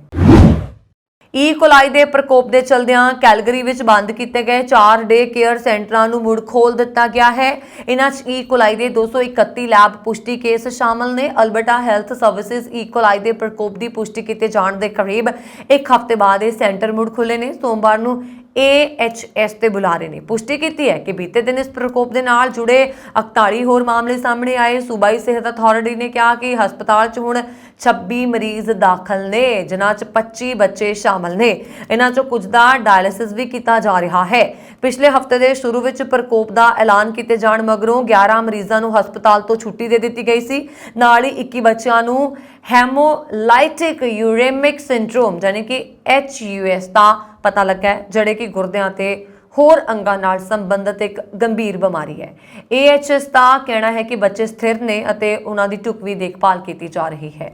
ਕੋਲਾਈ ਦੇ ਪ੍ਰਕੋਪ ਦੇ ਚਲਦਿਆਂ ਕੈਲਗਰੀ ਵਿੱਚ ਬੰਦ ਕੀਤੇ ਗਏ 4 ਡੇ ਕੇਅਰ ਸੈਂਟਰਾਂ ਨੂੰ ਮੁੜ ਖੋਲ ਦਿੱਤਾ ਗਿਆ ਹੈ। ਇਹਨਾਂ 'ਚ ਕੋਲਾਈ ਦੇ 231 ਲੈਬ ਪੁਸ਼ਟੀ ਕੇਸ ਸ਼ਾਮਲ ਨੇ। ਅਲਬਰਟਾ ਹੈਲਥ ਸਰਵਿਸਿਜ਼ ਕੋਲਾਈ ਦੇ ਪ੍ਰਕੋਪ ਦੀ ਪੁਸ਼ਟੀ ਕੀਤੇ ਜਾਣ ਦੇ ਕਰੀਬ ਇੱਕ ਹਫ਼ਤੇ ਬਾਅਦ ਇਹ ਸੈਂਟਰ ਮੁੜ ਖੁੱਲੇ ਨੇ। ਸੋਮਵਾਰ ਨੂੰ AHS ਦੇ ਬੁਲਾਰੇ ਨੇ ਪੁਸ਼ਟੀ ਕੀਤੀ ਹੈ ਕਿ ਬੀਤੇ ਦਿਨ ਇਸ ਪ੍ਰਕੋਪ ਦੇ ਨਾਲ ਜੁੜੇ 41 ਹੋਰ ਮਾਮਲੇ ਸਾਹਮਣੇ ਆਏ। ਸੂਬਾਈ ਸਿਹਤ ਅਥਾਰਟੀ ਨੇ ਕਿਹਾ ਕਿ ਹਸਪਤਾਲ 'ਚ ਹੁਣ 26 ਮਰੀਜ਼ ਦਾਖਲ ਨੇ, ਜਿਨ੍ਹਾਂ 'ਚ 25 ਬੱਚੇ ਸ਼ਾਮਲ ਨੇ। ਇਹਨਾਂ 'ਚੋਂ ਕੁਝ ਦਾ ਡਾਇਲਿਸਿਸ ਵੀ ਕੀਤਾ ਜਾ ਰਿਹਾ ਹੈ। ਪਿਛਲੇ ਹਫ਼ਤੇ ਦੇ ਸ਼ੁਰੂ ਵਿੱਚ ਪ੍ਰਕੋਪ ਦਾ ਐਲਾਨ ਕੀਤੇ ਜਾਣ ਮਗਰੋਂ 11 ਮਰੀਜ਼ਾਂ ਨੂੰ ਹਸਪਤਾਲ ਤੋਂ ਛੁੱਟੀ ਦੇ ਦਿੱਤੀ ਗਈ ਸੀ। ਨਾਲ ਹੀ 21 ਬੱਚਿਆਂ ਨੂੰ ਹੈਮੋਲਾਈਟਿਕ ਯੂਰੇਮਿਕ ਸਿੰਡਰੋਮ ਯਾਨੀ ਕਿ HUS ਦਾ ਪਤਾ ਲੱਗਾ ਹੈ, ਜਿਹੜੇ ਕਿ ਗੁਰਦਿਆਂ ਤੇ ਹੋਰ ਅੰਗਾਂ ਨਾਲ ਸੰਬੰਧਿਤ ਇੱਕ ਗੰਭੀਰ ਬਿਮਾਰੀ ਹੈ। AHS ਦਾ ਕਹਿਣਾ ਹੈ ਕਿ ਬੱਚੇ ਸਥਿਰ ਨੇ ਅਤੇ ਉਹਨਾਂ ਦੀ ਢੁਕਵੀਂ ਦੇਖਭਾਲ ਕੀਤੀ ਜਾ ਰਹੀ ਹੈ।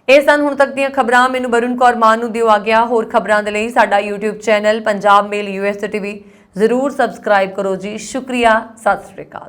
ਇਹ ਸਨ ਹੁਣ ਤੱਕ ਦੀਆਂ ਖਬਰਾਂ। ਮੈਨੂੰ ਵਰੁਣ ਕੌਰ ਮਾਨ ਨੂੰ ਦਿਓ ਆਗਿਆ। ਹੋਰ ਖਬਰਾਂ ਦੇ ਲਈ ਸਾਡਾ YouTube ਚੈਨਲ ਪੰਜਾਬ ਮੇਲ US TV ਜ਼ਰੂਰ ਸਬਸਕ੍ਰਾਈਬ ਕਰੋ ਜੀ। ਸ਼ੁਕਰੀਆ। ਸਤਿ ਸ਼੍ਰੀ ਅਕਾਲ।